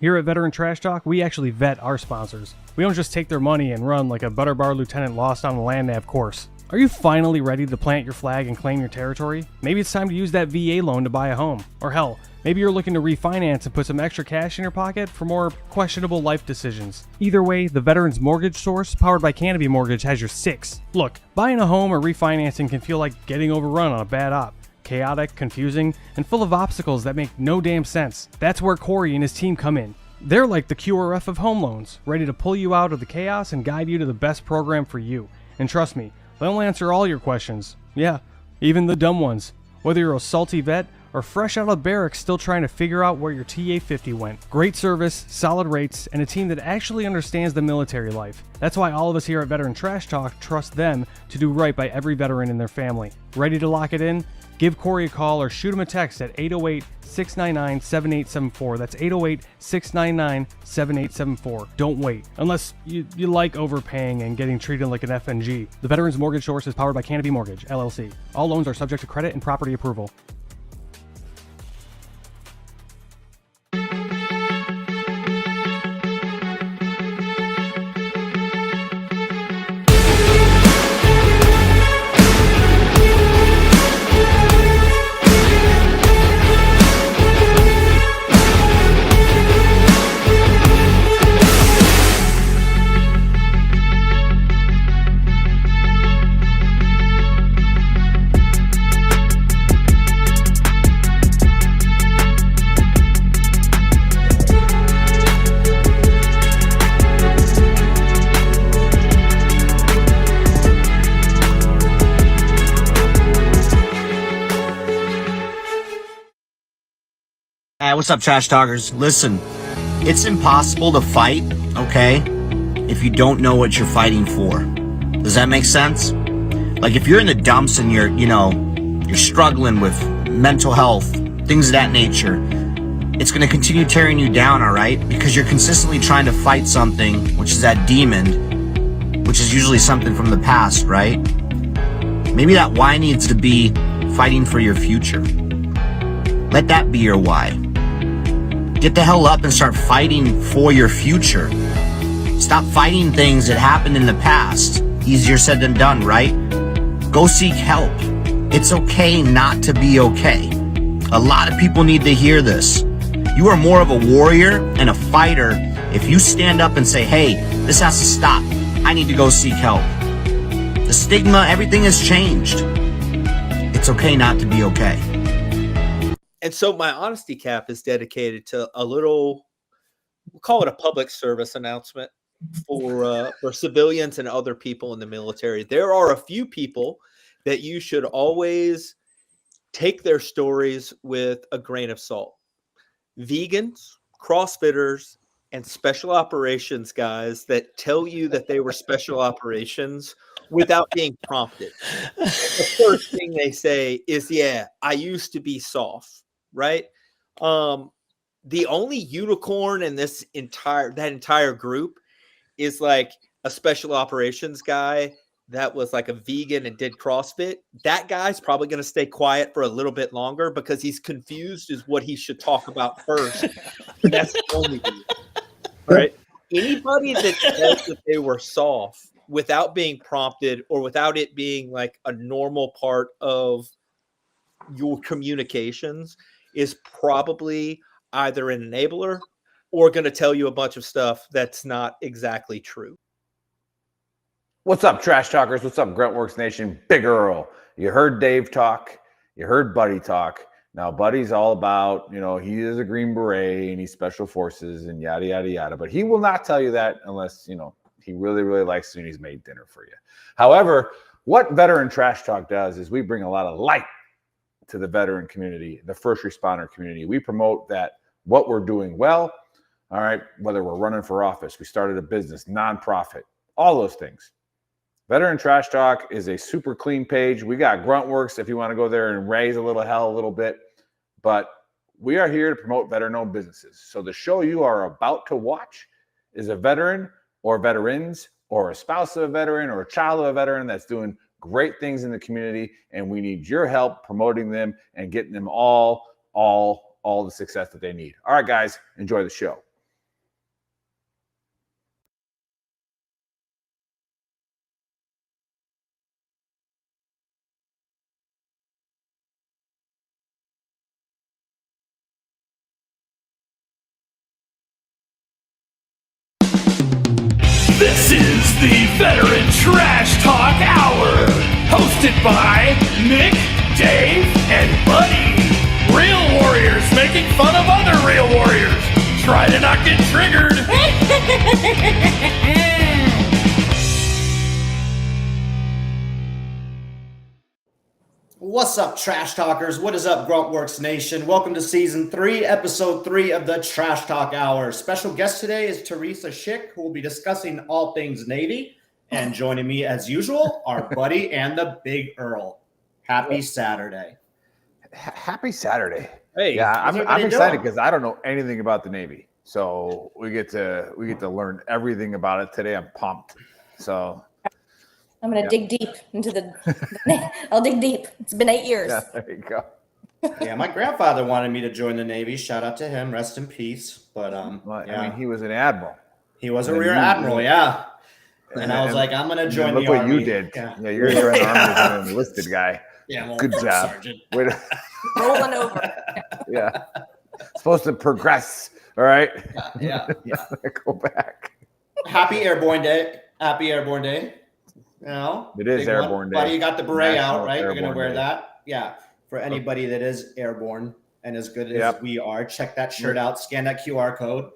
Here at Veteran Trash Talk, we actually vet our sponsors. We don't just take their money and run like a Butterbar lieutenant lost on a land nav course. Are you finally ready to plant your flag and claim your territory? Maybe it's time to use that VA loan to buy a home. Or hell, maybe you're looking to refinance and put some extra cash in your pocket for more questionable life decisions. Either way, the Veterans Mortgage Source, powered by Canopy Mortgage, has your six. Look, buying a home or refinancing can feel like getting overrun on a bad op. Chaotic, confusing, and full of obstacles that make no damn sense. That's where Corey and his team come in. They're like the QRF of home loans, ready to pull you out of the chaos and guide you to the best program for you. And trust me, they'll answer all your questions. Yeah, even the dumb ones. Whether you're a salty vet or fresh out of barracks still trying to figure out where your TA-50 went. Great service, solid rates, and a team that actually understands the military life. That's why all of us here at Veteran Trash Talk trust them to do right by every veteran in their family. Ready to lock it in? Give Corey a call or shoot him a text at 808-699-7874. That's 808-699-7874. Don't wait. Unless you like overpaying and getting treated like an FNG. The Veterans Mortgage Source is powered by Canopy Mortgage, LLC. All loans are subject to credit and property approval. Hey, what's up, Trash Talkers? Listen, it's impossible to fight, okay, if you don't know what you're fighting for. Does that make sense? Like, if you're in the dumps and you're struggling with mental health, things of that nature, it's going to continue tearing you down, all right? Because you're consistently trying to fight something, which is that demon, which is usually something from the past, right? Maybe that why needs to be fighting for your future. Let that be your why. Get the hell up and start fighting for your future. Stop fighting things that happened in the past. Easier said than done, right? Go seek help. It's okay not to be okay. A lot of people need to hear this. You are more of a warrior and a fighter if you stand up and say, hey, this has to stop. I need to go seek help. The stigma, everything has changed. It's okay not to be okay. And so my honesty cap is dedicated to a little, we'll call it a public service announcement for civilians and other people in the military. There are a few people that you should always take their stories with a grain of salt. Vegans, CrossFitters, and special operations guys that tell you that they were special operations without being prompted. The first thing they say is, yeah, I used to be soft. Right. The only unicorn in that entire group is like a special operations guy that was like a vegan and did CrossFit. That guy's probably going to stay quiet for a little bit longer because he's confused as what he should talk about first. That's the only reason. Right. Anybody that says that they were soft without being prompted or without it being like a normal part of your communications is probably either an enabler or going to tell you a bunch of stuff that's not exactly true. What's up, Trash Talkers? What's up, Gruntworks Nation? Big Earl. You heard Dave talk. You heard Buddy talk. Now, Buddy's all about, he is a Green Beret and he's Special Forces and yada, yada, yada. But he will not tell you that unless, he really, really likes you and he's made dinner for you. However, what Veteran Trash Talk does is we bring a lot of light to the veteran community, the first responder community. We promote that what we're doing well, all right, whether we're running for office, we started a business, nonprofit, all those things. Veteran Trash Talk is a super clean page. We got Gruntworks if you want to go there and raise a little hell a little bit, but we are here to promote veteran-owned businesses. So the show you are about to watch is a veteran or veterans or a spouse of a veteran or a child of a veteran that's doing great things in the community, and we need your help promoting them and getting them all the success that they need. All right, guys, enjoy the show. This is the Veteran Trash Talk Hour, hosted by Nick, Dave, and Buddy. Real warriors making fun of other real warriors. Try to not get triggered. What's up, Trash Talkers? What is up, Gruntworks Nation? Welcome to Season 3, Episode 3 of the Trash Talk Hour. Special guest today is Teresa Schick, who will be discussing all things Navy. And joining me, as usual, our buddy and the Big Earl. Happy Saturday. Happy Saturday. Hey, Yeah, how's I'm everybody excited doing? because I don't know anything about the Navy. So we get to learn everything about it today. I'm pumped. So I'm going to dig deep into the I'll dig deep. It's been 8 years. yeah, there you go. Yeah, my grandfather wanted me to join the Navy. Shout out to him. Rest in peace. But Well, yeah, I mean, he was an admiral. he was a and rear you- admiral, yeah. And I was like, I'm going to join Look the what Army. you did. Yeah, Yeah, you're in the Army as an enlisted guy. yeah, well, Good job. Sergeant. Wait, Rolling over. yeah. Supposed to progress. All right. Yeah. Go back. Happy Airborne Day. Happy Airborne Day. You know, It is big Airborne Day. Buddy, you got the beret National out, right? You're going to Airborne wear Day. that. Yeah. For anybody that is airborne and as good as Yep. we are, check that shirt out. Scan that QR code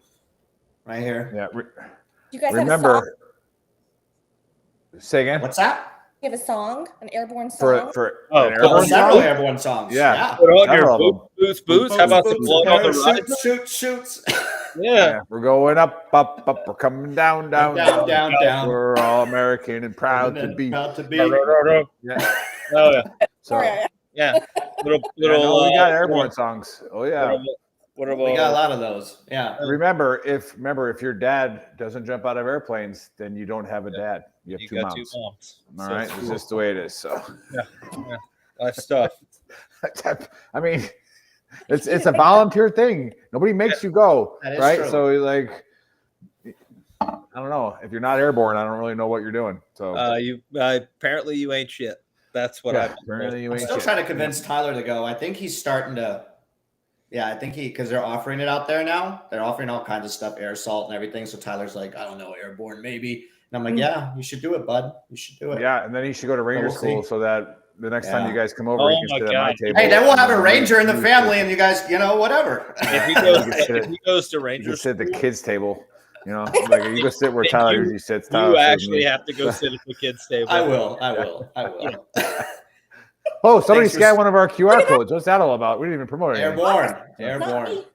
right here. Yeah. You guys have a song? Remember. Say again. What's that? You have a song, an airborne song? For Oh, an cool. airborne Several song? airborne songs. Yeah. Put on Several your of them. boots. How about the Boots, blow on the ride? shoots. Yeah. Yeah, we're going up. We're coming down. Down. We're all American and proud to be. Proud to be. Yeah. Oh yeah. So, Sorry, Yeah. Little. yeah, no, we got airborne songs. Oh yeah. What about? We got a lot of those. Yeah. Remember, if your dad doesn't jump out of airplanes, then you don't have a dad. You have You two got moms. 2 moms. All So right, it's it's cool. just the way it is. So, Life stuff. I mean, it's a volunteer thing. Nobody makes you go, That is right? true. So like, I don't know. If you're not airborne, I don't really know what you're doing. So You apparently you ain't shit. That's what yeah, I've apparently you I'm ain't still shit. trying to convince Tyler to go. I think he's starting to. Yeah, I think because they're offering it out there now. They're offering all kinds of stuff, air assault and everything. So Tyler's like, I don't know, airborne maybe. And I'm like, yeah, you should do it, bud. You should do it. Yeah, and then he should go to Ranger we'll school see. so that the next time Yeah. you guys come over, Oh he can my sit at my God. table. Hey, then we'll have a and ranger in the you family, and you guys, whatever. If he You goes, can sit if at- he goes to You Rangers, can sit at the school, kids' table. You know, like you go sit where Then Tyler you- usually sits. Tyler you sits with actually me. have to go sit at the kids' table. I will. Oh, somebody Thanks for- scanned one of our QR codes. What's that all about? We didn't even promote anything. Airborne. Not Airborne. me.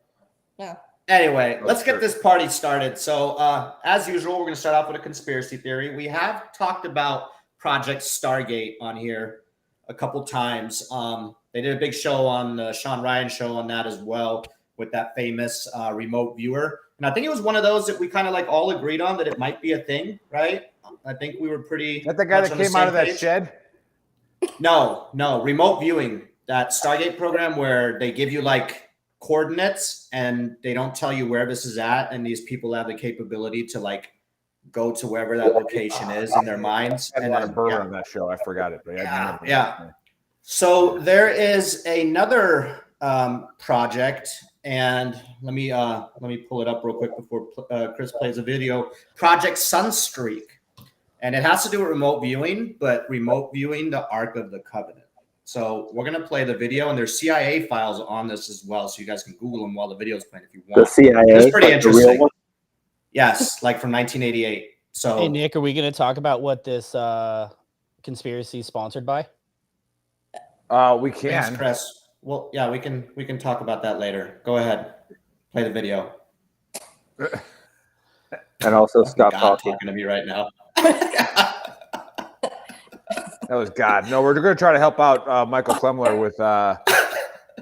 No. Anyway, Oh, let's sure. get this party started. So, as usual, we're going to start off with a conspiracy theory. We have talked about Project Stargate on here a couple times. They did a big show on the Sean Ryan show on that as well with that famous remote viewer. And I think it was one of those that we kind of like all agreed on that it might be a thing, right? I think we were pretty. Is that the guy much that on the came out of same that page. shed? No, remote viewing, that Stargate program where they give you like coordinates and they don't tell you where this is at. And these people have the capability to like go to wherever that location is in their minds. I had a And lot then, of bourbon yeah. on that show. I forgot it, but Yeah. So there is another project, and let me pull it up real quick before Chris plays a video. Project Sunstreak, and it has to do with remote viewing, but remote viewing the Ark of the Covenant. So we're gonna play the video, and there's CIA files on this as well, so you guys can Google them while the video's playing if you want. The CIA, It's pretty like the real interesting. one? Yes, like from 1988. So Hey Nick, are we going to talk about what this conspiracy is sponsored by? We thanks, can. Chris. Well, yeah, we can talk about that later. Go ahead, play the video. And also stop God talking. talking to me right now. That was God. No, we're going to try to help out Michael Klemler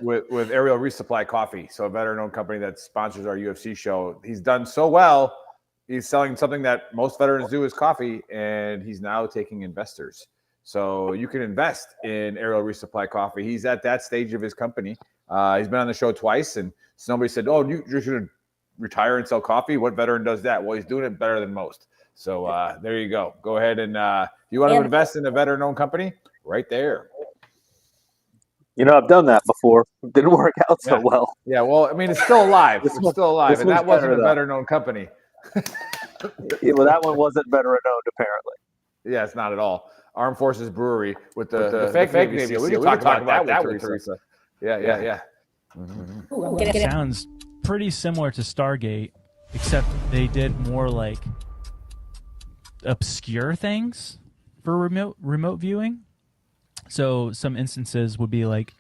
with Aerial Resupply Coffee. So a veteran-owned company that sponsors our UFC show. He's done so well. He's selling something that most veterans do is coffee, and he's now taking investors. So you can invest in Aerial Resupply Coffee. He's at that stage of his company. He's been on the show twice, and somebody said, "Oh, you're going to retire and sell coffee? What veteran does that?" Well, he's doing it better than most. So there you go. Go ahead and you want to And- invest in a veteran-owned company? Right there. You know, I've done that before. It didn't work out so Yeah. well. Yeah, well, I mean, it's still alive. This It's one- still alive, this and one's that wasn't better, a though. veteran-owned company. Yeah, well, that one wasn't veteran owned, apparently. Yeah, it's not at all. Armed Forces Brewery with the fake Navy SEAL. We can talk about that with Teresa. Yeah. Mm-hmm. Ooh, I'm getting it. Sounds pretty similar to Stargate, except they did more like obscure things for remote viewing. So some instances would be like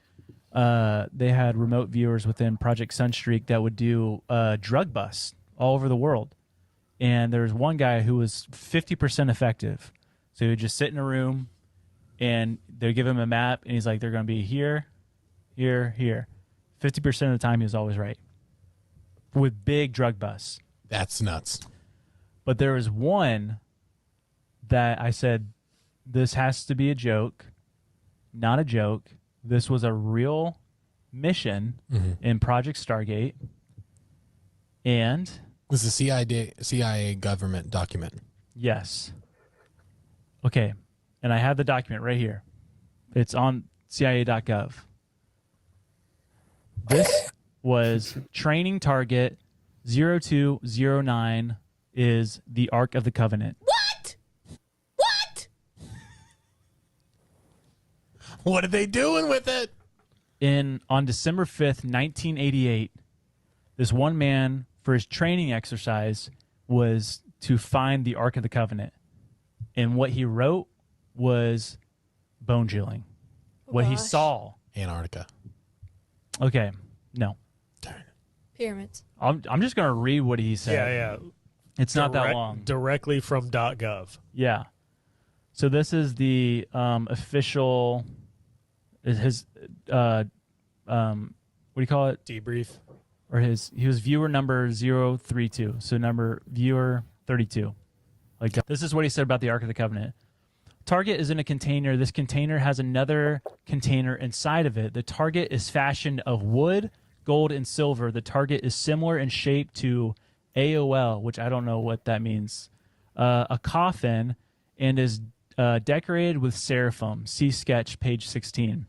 they had remote viewers within Project Sunstreak that would do drug busts all over the world. And there was one guy who was 50% effective. So he would just sit in a room and they'd give him a map and he's like, they're going to be here, here, here. 50% of the time he was always right with big drug busts. That's nuts. But there was one that I said, this has to be a joke, not a joke. This was a real mission in Project Stargate. And it was a CIA government document. Yes. Okay. And I have the document right here. It's on CIA.gov. This was training target 0209 is the Ark of the Covenant. What? What are they doing with it? On December 5th, 1988, this one man, for his training exercise, was to find the Ark of the Covenant. And what he wrote was bone-chilling. What he saw. Antarctica. Okay, no. Pyramids. I'm just going to read what he said. Yeah. It's not that long. Directly from .gov. Yeah. So this is the official, his, what do you call it? Debrief. Or he was viewer number 032. So number viewer 32. Like this is what he said about the Ark of the Covenant. Target is in a container. This container has another container inside of it. The target is fashioned of wood, gold, and silver. The target is similar in shape to AOL, which I don't know what that means, a coffin, and is decorated with seraphim. See sketch, page 16.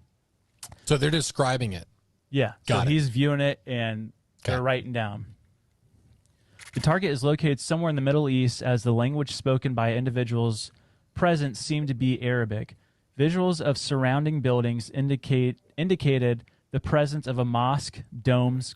So they're describing it. Yeah. Got it. He's viewing it, and they're writing down. The target is located somewhere in the Middle East, as the language spoken by individuals present seemed to be Arabic. Visuals of surrounding buildings indicated the presence of a mosque, domes, ?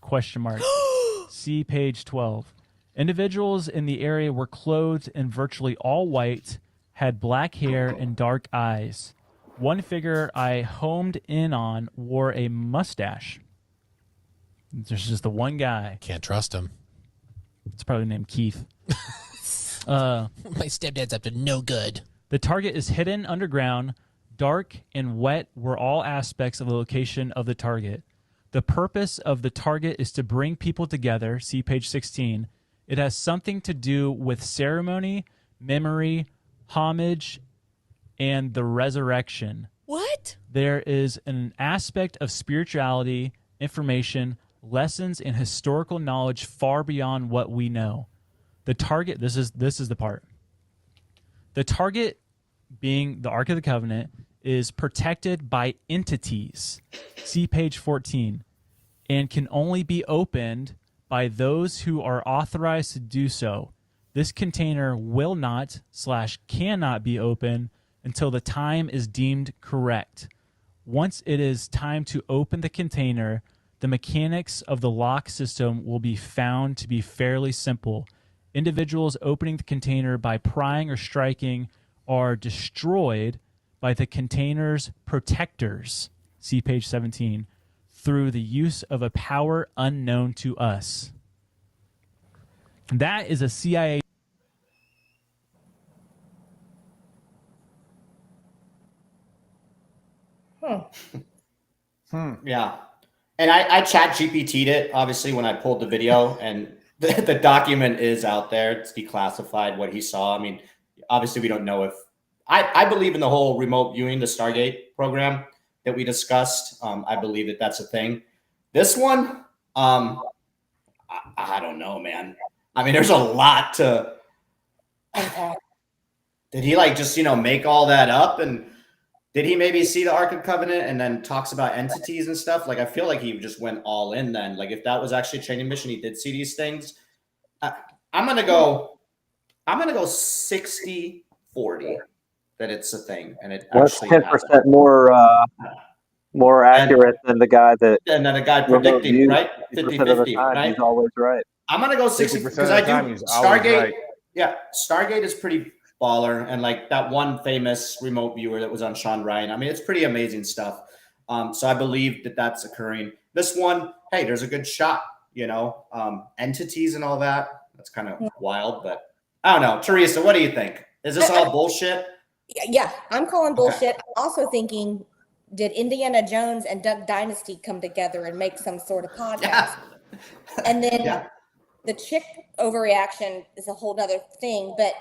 See page 12. Individuals in the area were clothed in virtually all white, had black hair and dark eyes. One figure I homed in on wore a mustache. There's just the one guy. Can't trust him. It's probably named Keith. My stepdad's up to no good. The target is hidden underground. Dark and wet were all aspects of the location of the target. The purpose of the target is to bring people together. See page 16. It has something to do with ceremony, memory, homage, and the resurrection. What? There is an aspect of spirituality, information, lessons, and historical knowledge far beyond what we know. The target, this is the part. The target, being the Ark of the Covenant, is protected by entities. See page 14. And can only be opened by those who are authorized to do so. This container will not / cannot be opened until the time is deemed correct. Once it is time to open the container, the mechanics of the lock system will be found to be fairly simple. Individuals opening the container by prying or striking are destroyed by the container's protectors. See page 17. Through the use of a power unknown to us. That is a CIA. Yeah. And I chat GPT'd it, obviously, when I pulled the video, and the document is out there. It's declassified what he saw. I mean, obviously, we don't know if I believe in the whole remote viewing, the Stargate program that we discussed. I believe that that's a thing. This one, I don't know, man. I mean, there's a lot to. Did he just make all that up, and did he maybe see the Ark of Covenant and then talks about entities and stuff? I feel like he just went all in then. If that was actually a training mission, he did see these things. I'm gonna go. I'm gonna go 60-40 that it's a thing and it That's actually 10% happened. more accurate than the guy that And then a guy remote predicting, views right? 50% of the 50-50, time. right? He's always right. I'm gonna go 60 50% because of I the do time he's always Stargate. right. Yeah, Stargate is pretty baller, and like that one famous remote viewer that was on Sean Ryan. I mean, it's pretty amazing stuff. So I believe that that's occurring. This one, hey, there's a good shot. You know, entities and all that. That's kind of wild, but I don't know. Teresa, what do you think? Is this all bullshit? Yeah, I'm calling bullshit. I'm also thinking, did Indiana Jones and Duck Dynasty come together and make some sort of podcast? And then the chick overreaction is a whole other thing, but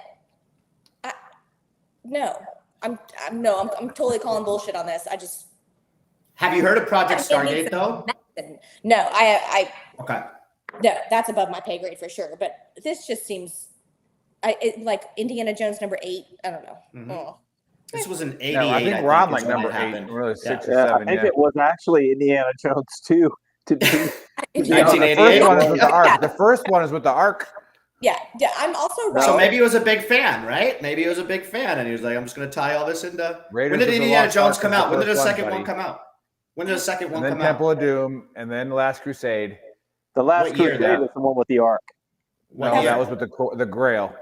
I'm totally calling bullshit on this. Have you heard of Project Stargate though? No, Okay. no, that's above my pay grade for sure. But this just seems, like Indiana Jones number 8. I don't know. Oh. This was an 88. No, I think we're on like is when number it 8, happened. really 6 or Yeah, 7. I think it was actually Indiana Jones 2 to be. The first one is with the Ark. The first one is with the Ark. Yeah, I'm also right. So maybe he was a big fan, right? Maybe he was a big fan, and he was like, "I'm just going to tie all this into." Raiders When did of the Indiana Lost Jones Ark come was the out? When did the first one, second buddy. one come out? When did the second one And then come Temple out? of Doom, and then Last Crusade. The Last What year, Crusade though? is the one with the Ark. What No, year? that was with the Grail.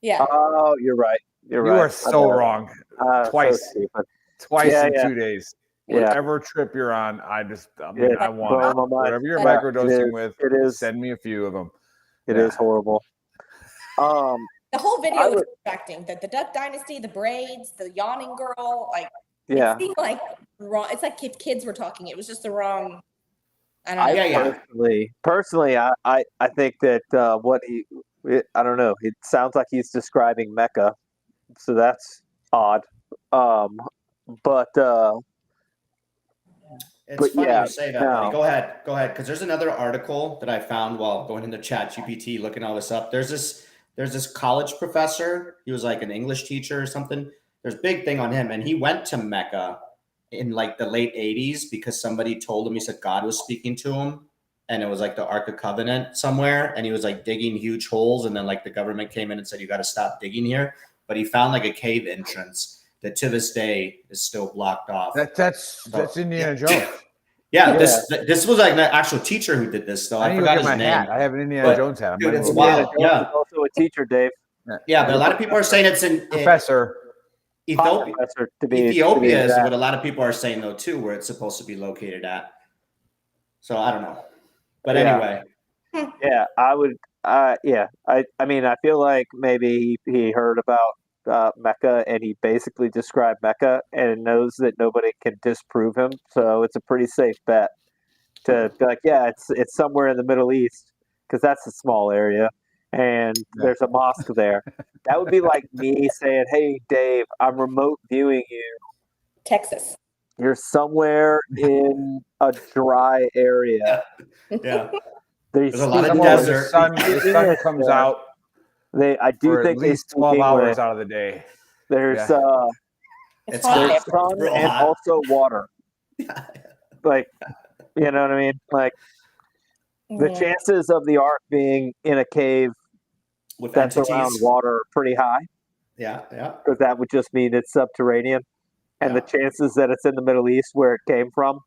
Yeah. Oh, you're right. You're You right. are so wrong. Twice. Twice Yeah, in yeah. 2 days. Yeah. Whatever trip you're on, I Yeah, want blowing it. my mind. Whatever you're Yeah, microdosing with, it is. send me a few of them. It is horrible. The whole video was distracting. The Duck Dynasty, the braids, the yawning girl, like Yeah. it seemed like wrong. It's like if kids were talking. It was just the wrong. I don't know. Personally, I think that I don't know. It sounds like he's describing Mecca, so that's odd. But It's funny yeah, you say that, buddy. Go ahead, because there's another article that I found while going into ChatGPT looking all this up. There's this college professor. He was like an English teacher or something. There's a big thing on him, and he went to Mecca in like the late 80s because somebody told him, he said God was speaking to him, and it was like the Ark of Covenant somewhere, and he was like digging huge holes, and then like the government came in and said, you got to stop digging here. But he found like a cave entrance that to this day is still blocked off. That's Indiana Jones. Yeah, this was like an actual teacher who did this, though. I forgot his name. Hat. I have an Indiana Jones hat. Dude, it's wild. Yeah, also a teacher, Dave. Yeah, but a lot of people are saying it's in professor. Ethiopia. Professor, Ethiopia is what a lot of people are saying though too, where it's supposed to be located at. So I don't know, but anyway. Yeah, I would. Yeah, I mean, I feel like maybe he heard about Mecca and he basically described Mecca and knows that nobody can disprove him. So it's a pretty safe bet to be like, yeah, it's somewhere in the Middle East because that's a small area and there's a mosque there. That would be like me saying, hey, Dave, I'm remote viewing you. Texas. You're somewhere in a dry area. Yeah. There's a lot of desert. The sun comes out. I do think at least 12 hours out of the day. There's it's there's sun real and hot. also water. Like, you know what I mean? Like the chances of the Ark being in a cave with that's entities around water are pretty high. Yeah. Because that would just mean it's subterranean. And the chances that it's in the Middle East where it came from,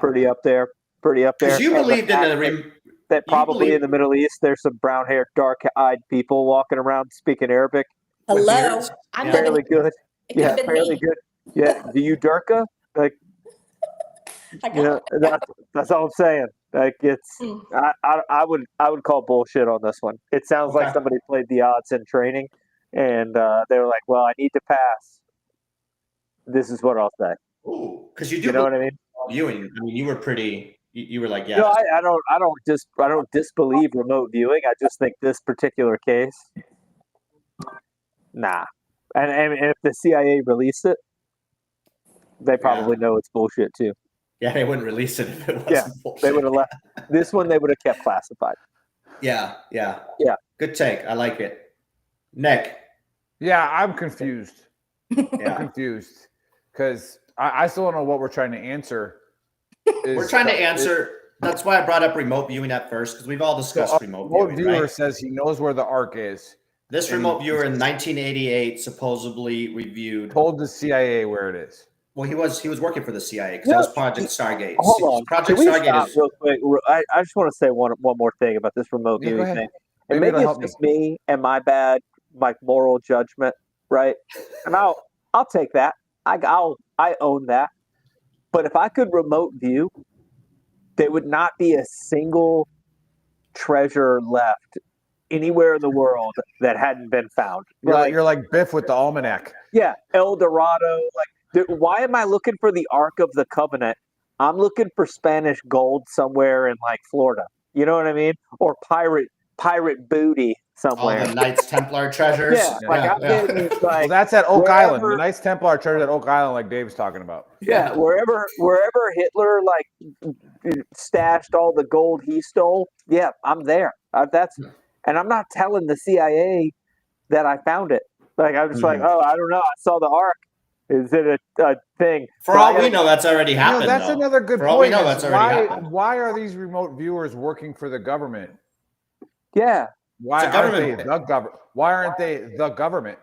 pretty up there. Because you believed in that probably in the Middle East there's some brown-haired, dark-eyed people walking around speaking Arabic. Hello, I'm fairly good. Yeah, fairly good. Yeah, do you Durka? Like, you know, that's all I'm saying. Like, it's I would call bullshit on this one. It sounds like somebody played the odds in training, and they were like, "Well, I need to pass. This is what I'll say." Ooh, because you do. You know what I mean? Viewing. I mean, you were pretty. You were like, yeah. No, I don't disbelieve remote viewing. I just think this particular case, nah. And if the CIA released it, they probably know it's bullshit too. Yeah, they wouldn't release it if it wasn't bullshit. They would have left this one. They would have kept classified. Yeah. Good take. I like it. Nick. Yeah, I'm confused. I'm confused because I still don't know what we're trying to answer. We're trying to answer That's why I brought up remote viewing at first, because we've all discussed remote viewing. Viewer right? says he knows where the Ark is. This remote viewer in 1988 supposedly reviewed. Told the CIA where it is. Well, he was working for the CIA because that was Project Stargate. Hold on. Project Can we Stargate stop is real quick? I just want to say one more thing about this remote Yeah, go viewing ahead. thing. And Maybe maybe it'll it's help just me and my bad, like moral judgment, right? And I'll take that. I own that. But if I could remote view, there would not be a single treasure left anywhere in the world that hadn't been found. You're like Biff with the almanac. Yeah, El Dorado. Why am I looking for the Ark of the Covenant? I'm looking for Spanish gold somewhere in like Florida. You know what I mean? Or pirate booty all somewhere. the Knights Templar treasures. Yeah, I'm getting like Well, that's at Oak wherever- Island. The Knights Templar treasure at Oak Island, like Dave's talking about. Yeah, wherever Hitler like stashed all the gold he stole. Yeah, I'm there. And I'm not telling the CIA that I found it. Like I'm just like, oh, I don't know. I saw the Ark. Is it a thing? For all we know, that's already happened. That's another good point. For all we know, that's already happened. Why are these remote viewers working for the government? Yeah. Why It's a aren't they government. the government? Why aren't they the government?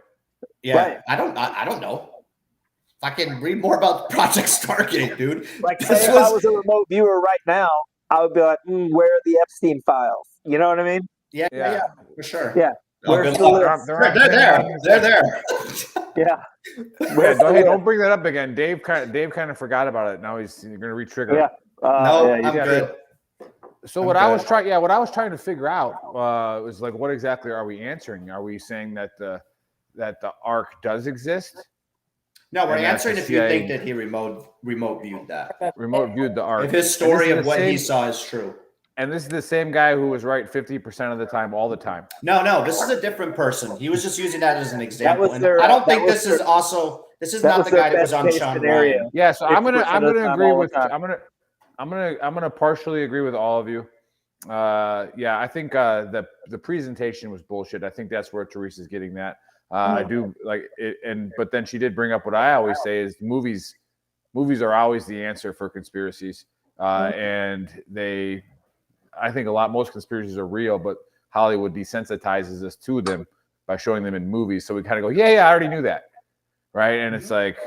Yeah, Right. I don't know. I can read more about Project Stargate, dude. Like This say if I was a remote viewer right now, I would be like, where are the Epstein files? You know what I mean? Yeah, for sure. Yeah. Oh, Where's good the luck. list? They're there. They're there. Yeah. Don't bring that up again. Dave kind of forgot about it. Now he's going to re-trigger. Yeah. No, yeah, I'm good. So what I was trying to figure out was like, what exactly are we answering? Are we saying that the Ark does exist? No, we're And that answering the if you CIA think that he remote viewed that. remote viewed the Ark. If his story of what he saw is true. And this is the same guy who was right 50% of the time, all the time. No, this is a different person. He was just using that as an example. And their- I don't that think was this their- is also. This is that not was the their guy that was best on case Sean scenario. Ryan. Yeah, so I'm 50% gonna of the time, agree all with the time. I'm gonna partially agree with all of you. Yeah, I think the presentation was bullshit. I think that's where Teresa's getting that. I do like it, but then she did bring up what I always say is movies are always the answer for conspiracies, and I think most conspiracies are real, but Hollywood desensitizes us to them by showing them in movies. So we kind of go, yeah, I already knew that, right? And it's like,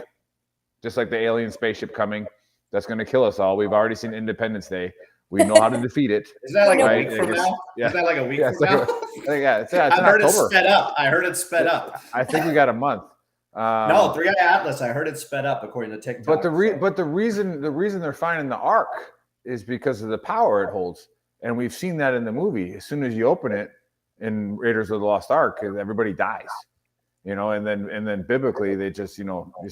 just like the alien spaceship coming, that's going to kill us all. We've already seen Independence Day. We know how to defeat it. Is that like right? a week from now? Yeah. Is that like a week Yeah, from now? it's in I heard October. it sped up. I heard it sped up. I think we got a month. No, 3 Eye Atlas. I heard it sped up according to TikTok. But the reason they're finding the Ark is because of the power it holds, and we've seen that in the movie. As soon as you open it in Raiders of the Lost Ark, everybody dies, and then biblically they just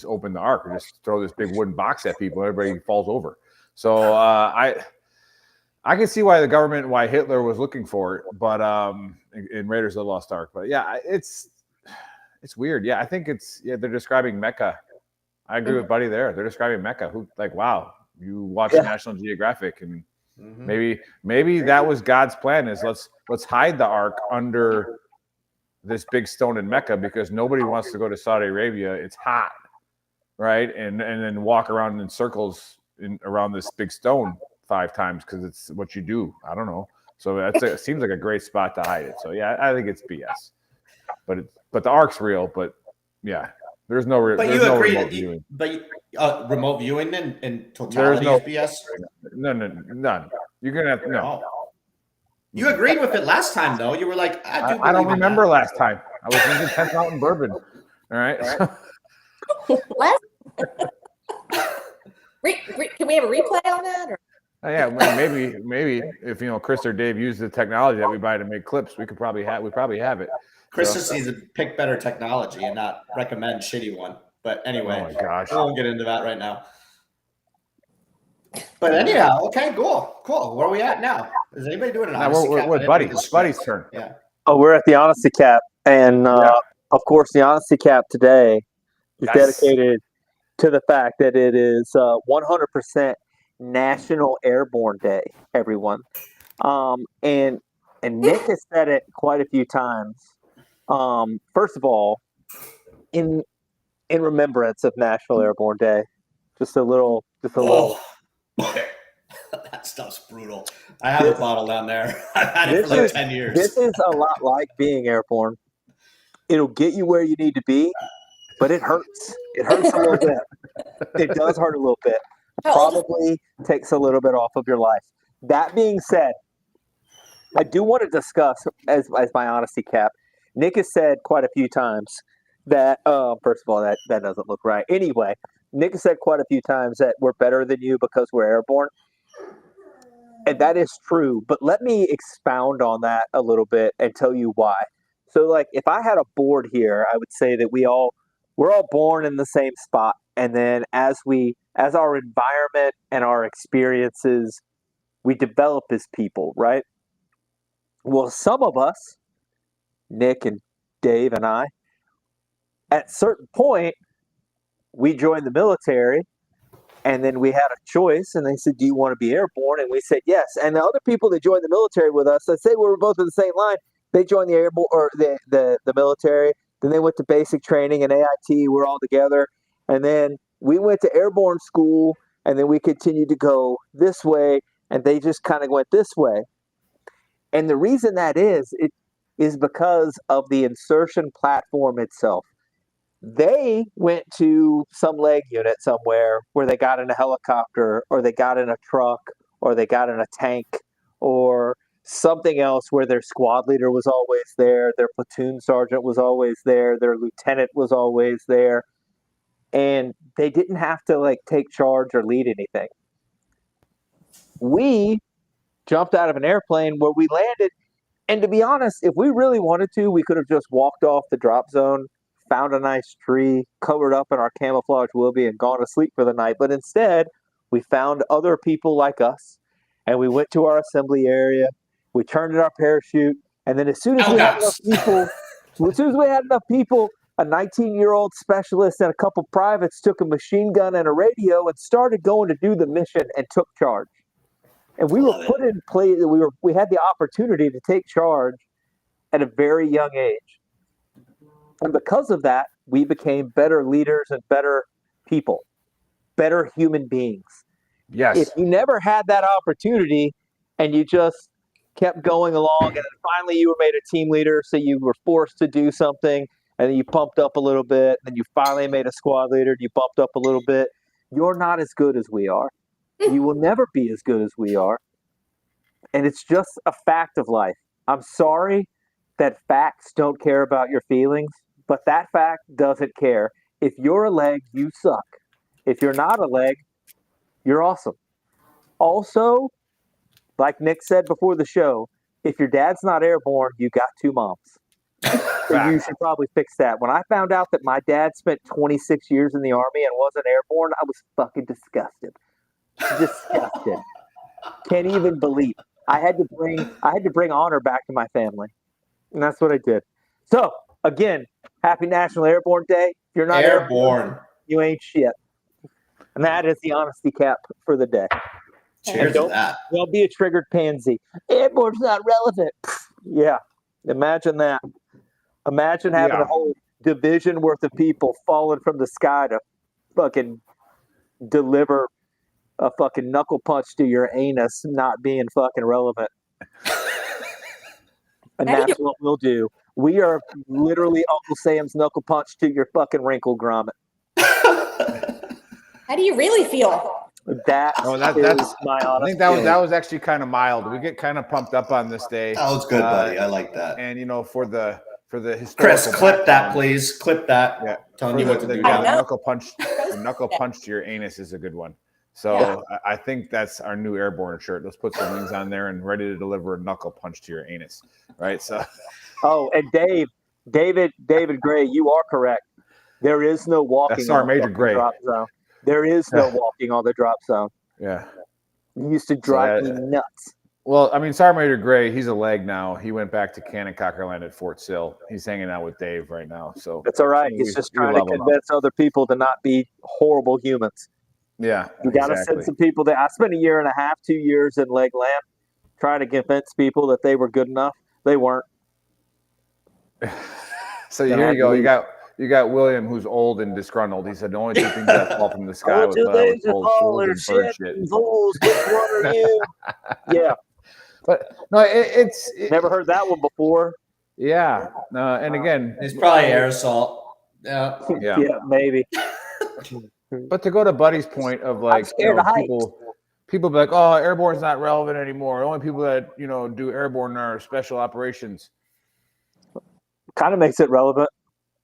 open the Ark or just throw this big wooden box at people, and everybody falls over. So I can see why Hitler was looking for it, but in Raiders of the Lost Ark. But yeah, it's weird. Yeah, I think they're describing Mecca. I agree with Buddy there. They're describing Mecca. Wow, you watch National Geographic, and maybe that was God's plan is let's hide the Ark under this big stone in Mecca because nobody wants to go to Saudi Arabia. It's hot, right? And then walk around in circles around this big stone 5 times because it's what you do. I don't know. So it seems like a great spot to hide it. So yeah, I think it's BS. But the Ark's real. But yeah, there's no But you no agree remote that viewing. Remote viewing in totality is BS? None. You're gonna have no. You agreed with it last time, though. You were like, I don't remember last time. I was drinking 10th Mountain Bourbon. All right. What? Can we have a replay on that? Or? Yeah, maybe if Chris or Dave use the technology that we buy to make clips, we probably have it. Chris just needs to pick better technology and not recommend shitty one. But anyway, oh my gosh, we won't get into that right now. But anyhow, okay, cool. Where are we at now? Is anybody doing an honesty cap? We're Buddy's turn. Yeah. Oh, we're at the honesty cap, and of course, the honesty cap today is dedicated to the fact that it is 100% National Airborne Day. Everyone, and Nick has said it quite a few times. First of all, in remembrance of National Airborne Day, just a little. That stuff's brutal. I have a bottle down there. I've had it for like 10 years. This is a lot like being airborne. It'll get you where you need to be, but it hurts. It hurts a little bit. It does hurt a little bit. Probably takes a little bit off of your life. That being said, I do want to discuss, as my honesty cap, Nick has said quite a few times that, first of all, that doesn't look right. Anyway, Nick has said quite a few times that we're better than you because we're airborne. And that is true. But let me expound on that a little bit and tell you why. So, like, if I had a board here, I would say that we're all born in the same spot. And then as our environment and our experiences, we develop as people, right? Well, some of us, Nick and Dave and I, at a certain point, we joined the military, and then we had a choice, and they said, do you want to be airborne? And we said yes. And the other people that joined the military with us, let's say we were both in the same line, they joined the airborne or the military, then they went to basic training and AIT, we're all together, and then we went to airborne school, and then we continued to go this way, and they just kind of went this way. And the reason that is because of the insertion platform itself. They went to some leg unit somewhere where they got in a helicopter, or they got in a truck, or they got in a tank, or something else where their squad leader was always there, their platoon sergeant was always there, their lieutenant was always there, and they didn't have to like take charge or lead anything. We jumped out of an airplane where we landed, and to be honest, if we really wanted to, we could have just walked off the drop zone, found a nice tree, covered up in our camouflage wilby, and gone to sleep for the night. But instead, we found other people like us, and we went to our assembly area. We turned in our parachute, and then as soon as we had enough people, a 19-year-old specialist and a couple privates took a machine gun and a radio and started going to do the mission and took charge. And we were put in place. We had the opportunity to take charge at a very young age. And because of that, we became better leaders and better people, better human beings. Yes. If you never had that opportunity and you just kept going along, and then finally you were made a team leader, so you were forced to do something, and then you pumped up a little bit, and then you finally made a squad leader, and you bumped up a little bit, you're not as good as we are. You will never be as good as we are. And it's just a fact of life. I'm sorry that facts don't care about your feelings, but that fact doesn't care. If you're a leg, you suck. If you're not a leg, you're awesome. Also, like Nick said before the show, if your dad's not airborne, you got two moms. So you should probably fix that. When I found out that my dad spent 26 years in the Army and wasn't airborne, I was fucking disgusted. Disgusted. Can't even believe. I had to bring honor back to my family. And that's what I did. So, again, happy National Airborne Day. If you're not airborne, you ain't shit. And that is the honesty cap for the day. Cheers to that. Don't be a triggered pansy. Airborne's not relevant. Yeah. Imagine that. Imagine having a whole division worth of people falling from the sky to fucking deliver a fucking knuckle punch to your anus not being fucking relevant. And that's what we'll do. We are literally Uncle Sam's knuckle punch to your fucking wrinkle grommet. How do you really feel? That's my honest I think that was actually kind of mild. We get kind of pumped up on this day. That was good, buddy. I like that. And for the historical Chris, clip that, please. Clip that. Yeah. Telling you what to do. The knuckle punch to your anus is a good one. So I think that's our new airborne shirt. Let's put some wings on there and ready to deliver a knuckle punch to your anus. Right. So. Oh, and David Gray, you are correct. There is no walking. That's our Major Gray. Drop zone. There is no walking on the drop zone. Yeah. It used to drive me nuts. Well, I mean, Sergeant Major Gray, he's a leg now. He went back to Cannon Cocker Land at Fort Sill. He's hanging out with Dave right now. So that's all right. He's just trying to convince other people to not be horrible humans. Yeah. You got to send some people there. I spent 1.5 years, 2 years in leg land trying to convince people that they were good enough. They weren't. So here you go. William, who's old and disgruntled. He said the only two things that fall from the sky was what I was told, fools and bird shit. Fools, which one are you? Yeah. But no, it's never heard that one before. Yeah. And again, it's probably aerosol. Yeah. Yeah, maybe. But to go to Buddy's point of like, people be like, oh, airborne's not relevant anymore. The only people that do airborne are special operations. Kind of makes it relevant.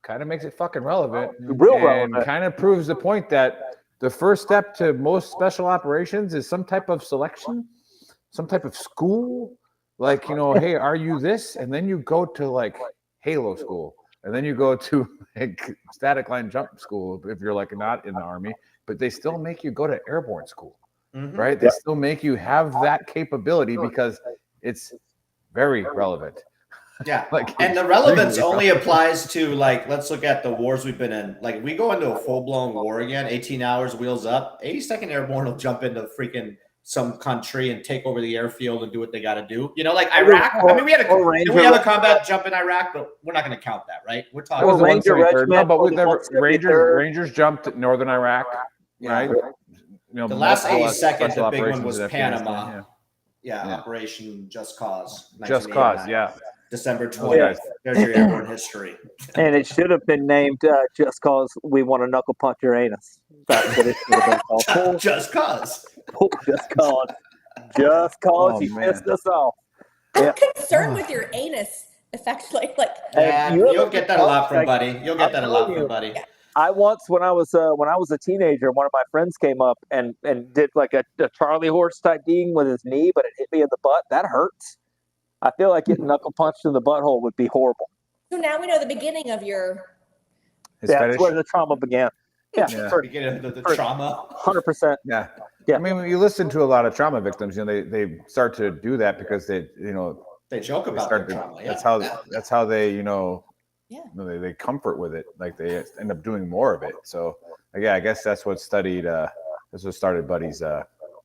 Kind of makes it fucking relevant. Relevant. Kind of proves the point that the first step to most special operations is some type of selection, some type of school. Like, hey, are you this? And then you go to like Halo school. And then you go to like static line jump school if you're like not in the Army. But they still make you go to airborne school, right? They still make you have that capability because it's very relevant. Yeah, and the relevance only applies to, like, let's look at the wars we've been in. Like, we go into a full-blown war again, 18 hours, wheels up. 82nd Airborne will jump into freaking some country and take over the airfield and do what they got to do. Like Iraq. I mean, we have a combat jump in Iraq, but we're not going to count that, right? We're talking. That was the Ranger Regiment. No, but Rangers jumped at northern Iraq, right? The last 82nd, the big one was Panama. Yeah, Operation Just Cause. Just Cause, yeah. December 20th. There's your airborne history. And it should have been named Just Cause We Want to Knuckle Punch Your Anus. That's what it should have been called. Just Cause. Just Cause. Just Cause you pissed us off. I'm concerned with your anus, effectively. Like, you'll get that a lot from Buddy. You'll get that a lot from Buddy. I once, when I was a teenager, one of my friends came up and did like a Charlie horse type thing with his knee, but it hit me in the butt. That hurts. I feel like getting knuckle punched in the butthole would be horrible. So now we know the beginning of your. That's where the trauma began. Yeah. Beginning of the trauma. 100%. Yeah. I mean, when you listen to a lot of trauma victims, they start to do that because they joke about their trauma. Yeah. That's how they they comfort with it. Like they end up doing more of it. So I guess that's what started Buddy's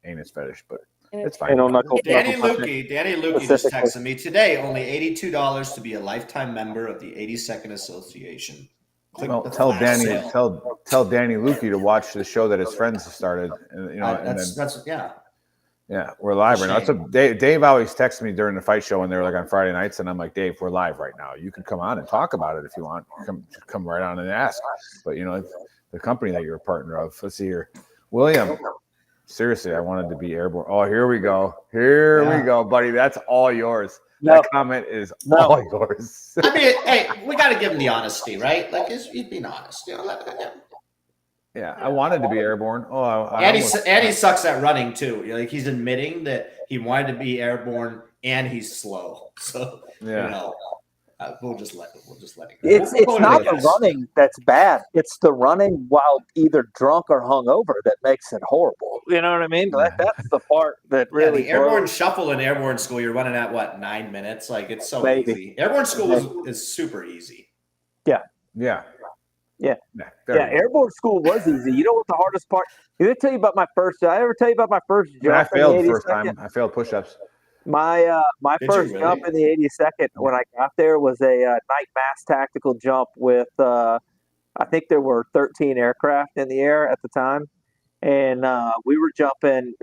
anus fetish, but. It's fine. Danny Lukey just texted me today. Only $82 to be a lifetime member of the 82nd Association. Tell Danny Lukey to watch the show that his friends have started. Yeah, we're live right now. So Dave always texts me during the fight show when they're like on Friday nights, and I'm like, Dave, we're live right now. You can come on and talk about it if you want. Come right on and ask. But the company that you're a partner of. Let's see here, William. Seriously, I wanted to be airborne. Oh, here we go. We go, buddy. That's all yours. That comment is all yours. I mean, hey, we got to give him the honesty, right? Like, he's being honest. Yeah, I wanted to be airborne. And he sucks at running too. Like, he's admitting that he wanted to be airborne and he's slow. So we'll just let it go. It's not the running that's bad. It's the running while either drunk or hungover that makes it horrible. You know what I mean? That's the part that really. The airborne shuffle in airborne school, you're running at what, 9 minutes? Like, it's so easy. Airborne school is super easy. Yeah. Airborne school was easy. You know what the hardest part? Did I tell you about my first? Did I ever tell you about my first jump? I failed the first time. I failed push-ups. My first jump in the 82nd when I got there was a night mass tactical jump with I think there were 13 aircraft in the air at the time, and we were jumping.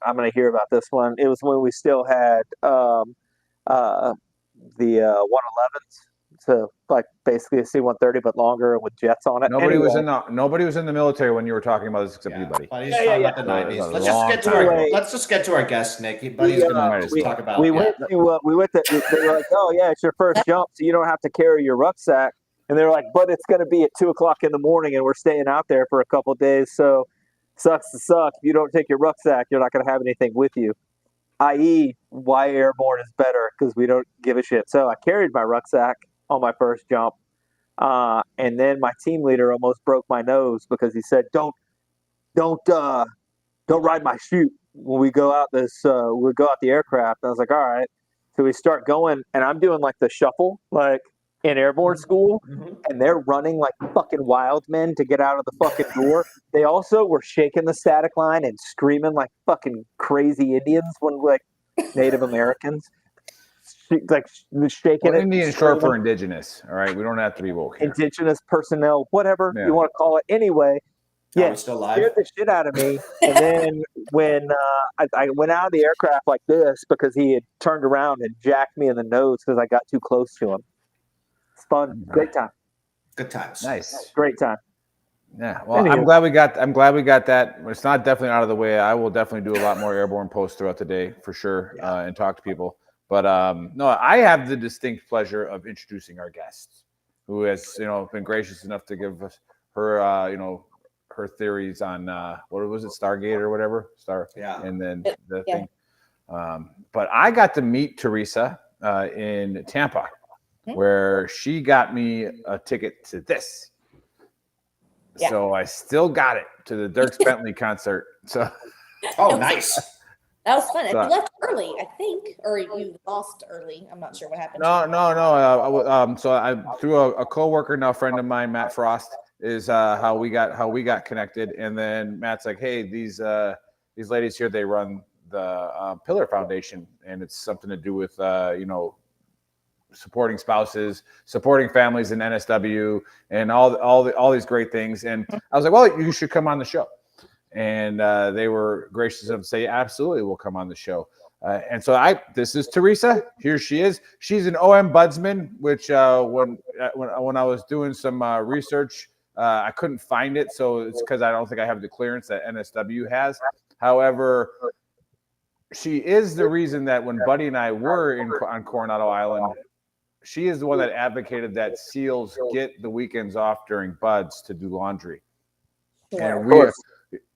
I'm going to hear about this one. It was when we still had the 111s. So like basically a C-130 but longer with jets on it. Nobody was in the military when you were talking about this except you, buddy. Buddy's talking about the 90s. Let's just get to our guest, Nick. Buddy's going to talk about. We went to. They were like, "Oh yeah, it's your first jump, so you don't have to carry your rucksack." And they're like, "But it's going to be at 2:00 in the morning, and we're staying out there for a couple of days. So sucks to suck. If you don't take your rucksack, you're not going to have anything with you." I.e., why airborne is better because we don't give a shit. So I carried my rucksack on my first jump, and then my team leader almost broke my nose because he said, "Don't ride my chute when we go out the aircraft." And I was like, "All right." So we start going, and I'm doing like the shuffle, like in airborne school, and they're running like fucking wild men to get out of the fucking door. They also were shaking the static line and screaming like fucking crazy Indians when like Native Americans. shaking it. Indian short for indigenous. All right, we don't have to be woke here. Indigenous personnel, whatever you want to call it. Anyway, yeah, still live. Scared the shit out of me. And then when I went out of the aircraft like this because he had turned around and jacked me in the nose because I got too close to him. It's fun, great time. Good times. Nice, great time. Yeah, well, anyway. I'm glad we got that. It's not definitely out of the way. I will definitely do a lot more airborne posts throughout the day for sure, and talk to people. But no, I have the distinct pleasure of introducing our guest, who has been gracious enough to give us her her theories on what was it, Stargate or whatever, and then the thing. But I got to meet Teresa in Tampa, where she got me a ticket to this. Yeah. So I still got it to the Dierks Bentley concert. So, nice. That was fun. So, you left early, I think, or you lost early. I'm not sure what happened. No. So I through a coworker, now friend of mine, Matt Frost, is how we got connected. And then Matt's like, hey, these ladies here, they run the Pillar Foundation, and it's something to do with supporting spouses, supporting families in NSW, and all these great things. And I was like, well, you should come on the show. And they were gracious enough to say, absolutely, we'll come on the show. And so this is Teresa. Here she is. She's an OM Budsman, which when I was doing some research, I couldn't find it. So it's because I don't think I have the clearance that NSW has. However, she is the reason that when Buddy and I were on Coronado Island, she is the one that advocated that SEALs get the weekends off during Buds to do laundry. Sure.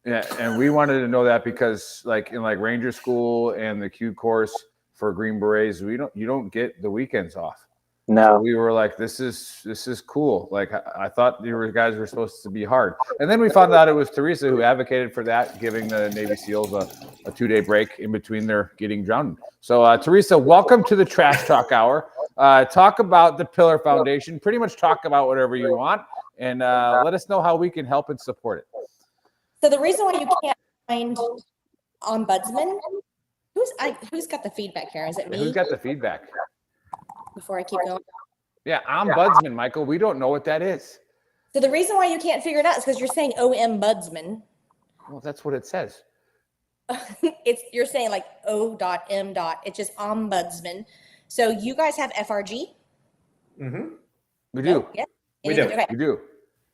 And we wanted to know that because in Ranger School and the Q course for Green Berets, you don't get the weekends off. No. So we were like, this is cool. Like I thought you guys were supposed to be hard. And then we found out it was Teresa who advocated for that, giving the Navy SEALs a 2-day break in between their getting drowned. So Teresa, welcome to the Trash Talk Hour. Talk about the Pillar Foundation, pretty much talk about whatever you want, and let us know how we can help and support it. So the reason why you can't find ombudsman, who's got the feedback here? Is it me? Who's got the feedback? Before I keep going. Yeah, ombudsman, Michael. We don't know what that is. So the reason why you can't figure it out is because you're saying OM budsman. Well, that's what it says. You're saying like O.M. It's just ombudsman. So you guys have FRG? Mm-hmm. We do. Yeah. We do. Okay. We do.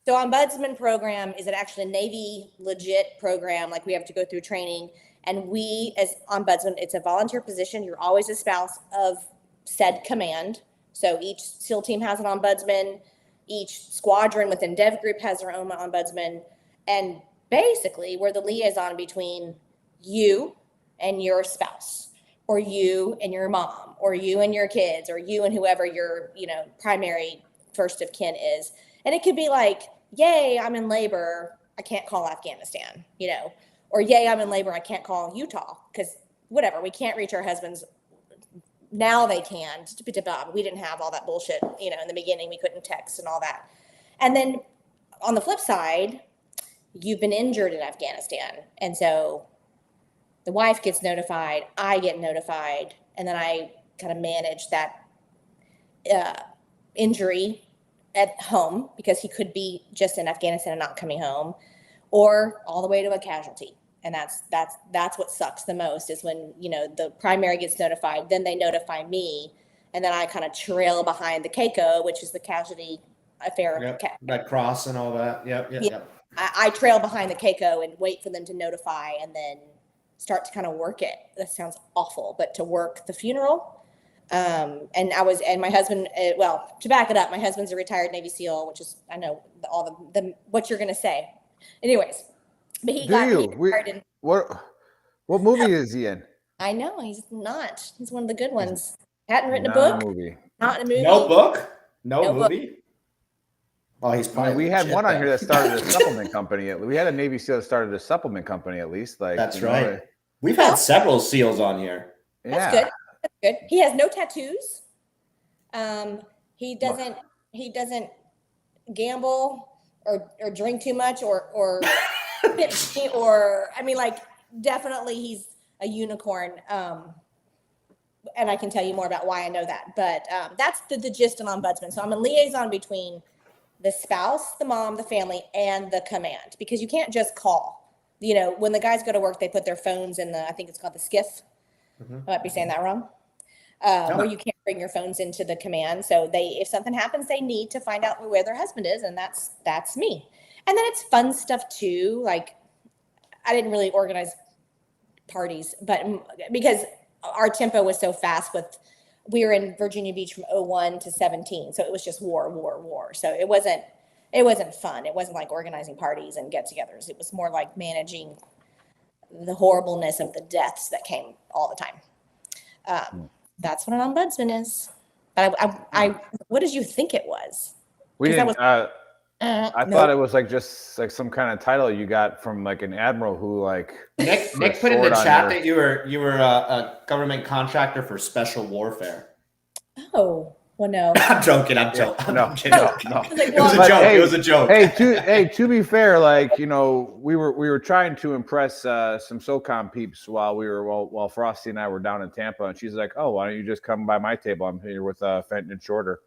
So ombudsman program is actually a Navy legit program. Like we have to go through training, and we as ombudsman, it's a volunteer position. You're always a spouse of said command. So each SEAL team has an ombudsman. Each squadron within Dev Group has their own ombudsman. And basically, we're the liaison between you and your spouse, or you and your mom, or you and your kids, or you and whoever your primary first of kin is. And it could be like, yay, I'm in labor, I can't call Afghanistan, or yay, I'm in labor, I can't call Utah, because whatever, we can't reach our husbands. Now they can. We didn't have all that bullshit, in the beginning. We couldn't text and all that. And then on the flip side, you've been injured in Afghanistan. And so the wife gets notified, I get notified, and then I kind of manage that injury at home, because he could be just in Afghanistan and not coming home, or all the way to a casualty. And that's what sucks the most, is when, the primary gets notified, then they notify me, and then I kind of trail behind the CACO, which is the casualty affair. Yep, Red Cross and all that. Yep. I trail behind the CACO and wait for them to notify, and then start to kind of work it. That sounds awful, but to work the funeral. And my husband, to back it up, my husband's a retired Navy SEAL, which is, I know all the what you're going to say. Anyways. But what movie is he in? I know, he's not. He's one of the good ones. Hadn't written a book. Not in a movie. No book? No movie? Book. Oh, he's probably. We had one on here that started a supplement company. We had a Navy SEAL that started a supplement company, at least. That's right. We've had several SEALs on here. That's good. That's good. He has no tattoos. He doesn't gamble or drink too much or definitely he's a unicorn. and I can tell you more about why I know that. But that's the gist of ombudsman. So I'm a liaison between the spouse, the mom, the family, and the command, because you can't just call. You know, when the guys go to work, they put their phones in I think it's called the skiff. I might be saying that wrong. Where you can't bring your phones into the command. So if something happens, they need to find out where their husband is, and that's me. And then it's fun stuff too. Like, I didn't really organize parties, but because our tempo was so fast we were in Virginia Beach from 01 to 17. So it was just war. So it wasn't fun. It wasn't like organizing parties and get-togethers. It was more like managing the horribleness of the deaths that came all the time. That's what an ombudsman is. But what did you think it was? We didn't. I thought nope. it was like just like some kind of title you got from like an admiral who like Nick put in the chat that you were a government contractor for special warfare. Oh, well, no. I'm joking. I'm joking. No. It was a joke. It was a joke. To be fair, like, you know, we were trying to impress some SOCOM peeps while Frosty and I were down in Tampa, and she's like, "Oh, why don't you just come by my table? I'm here with Fenton and Shorter,"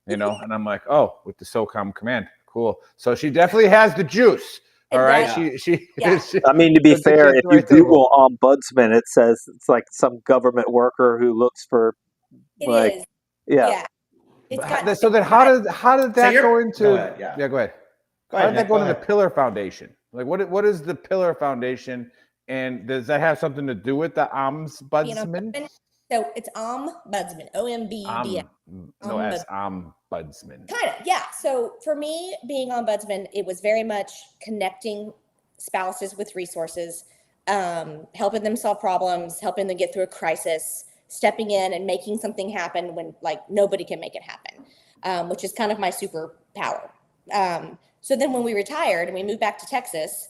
you know, and I'm like, "Oh, with the SOCOM command, cool." So she definitely has the juice. All right, she. I mean, to be fair, if you Google ombudsman, it says it's like some government worker who looks for. It is. Yeah. So then, how did that go into? Go ahead, Go ahead. Go How ahead, did that Nick, go go into the ahead. Pillar Foundation? Like, what is the Pillar Foundation, and does that have something to do with the ombudsman? So it's ombudsman, OMBD. No S, ombudsman. Kind of, yeah. So for me, being ombudsman, it was very much connecting spouses with resources, helping them solve problems, helping them get through a crisis, stepping in and making something happen when like nobody can make it happen, which is kind of my superpower. So then when we retired and we moved back to Texas,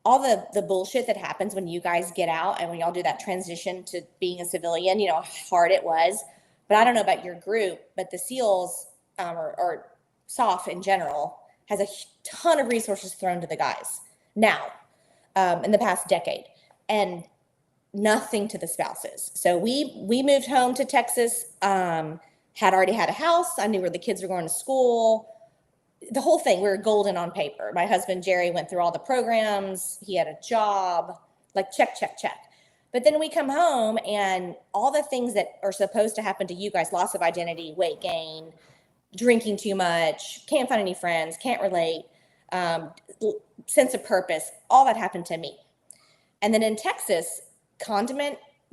all the bullshit that happens when you guys get out and when y'all do that transition to being a civilian, you know, how hard it was. But I don't know about your group, but the SEALs or SOF in general has a ton of resources thrown to the guys now in the past decade, and nothing to the spouses. So we moved home to Texas, had already had a house. I knew where the kids were going to school. The whole thing, we were golden on paper. My husband, Jerry, went through all the programs. He had a job, like check. But then we come home and all the things that are supposed to happen to you guys, loss of identity, weight gain, drinking too much, can't find any friends, can't relate, sense of purpose, all that happened to me. And then in Texas,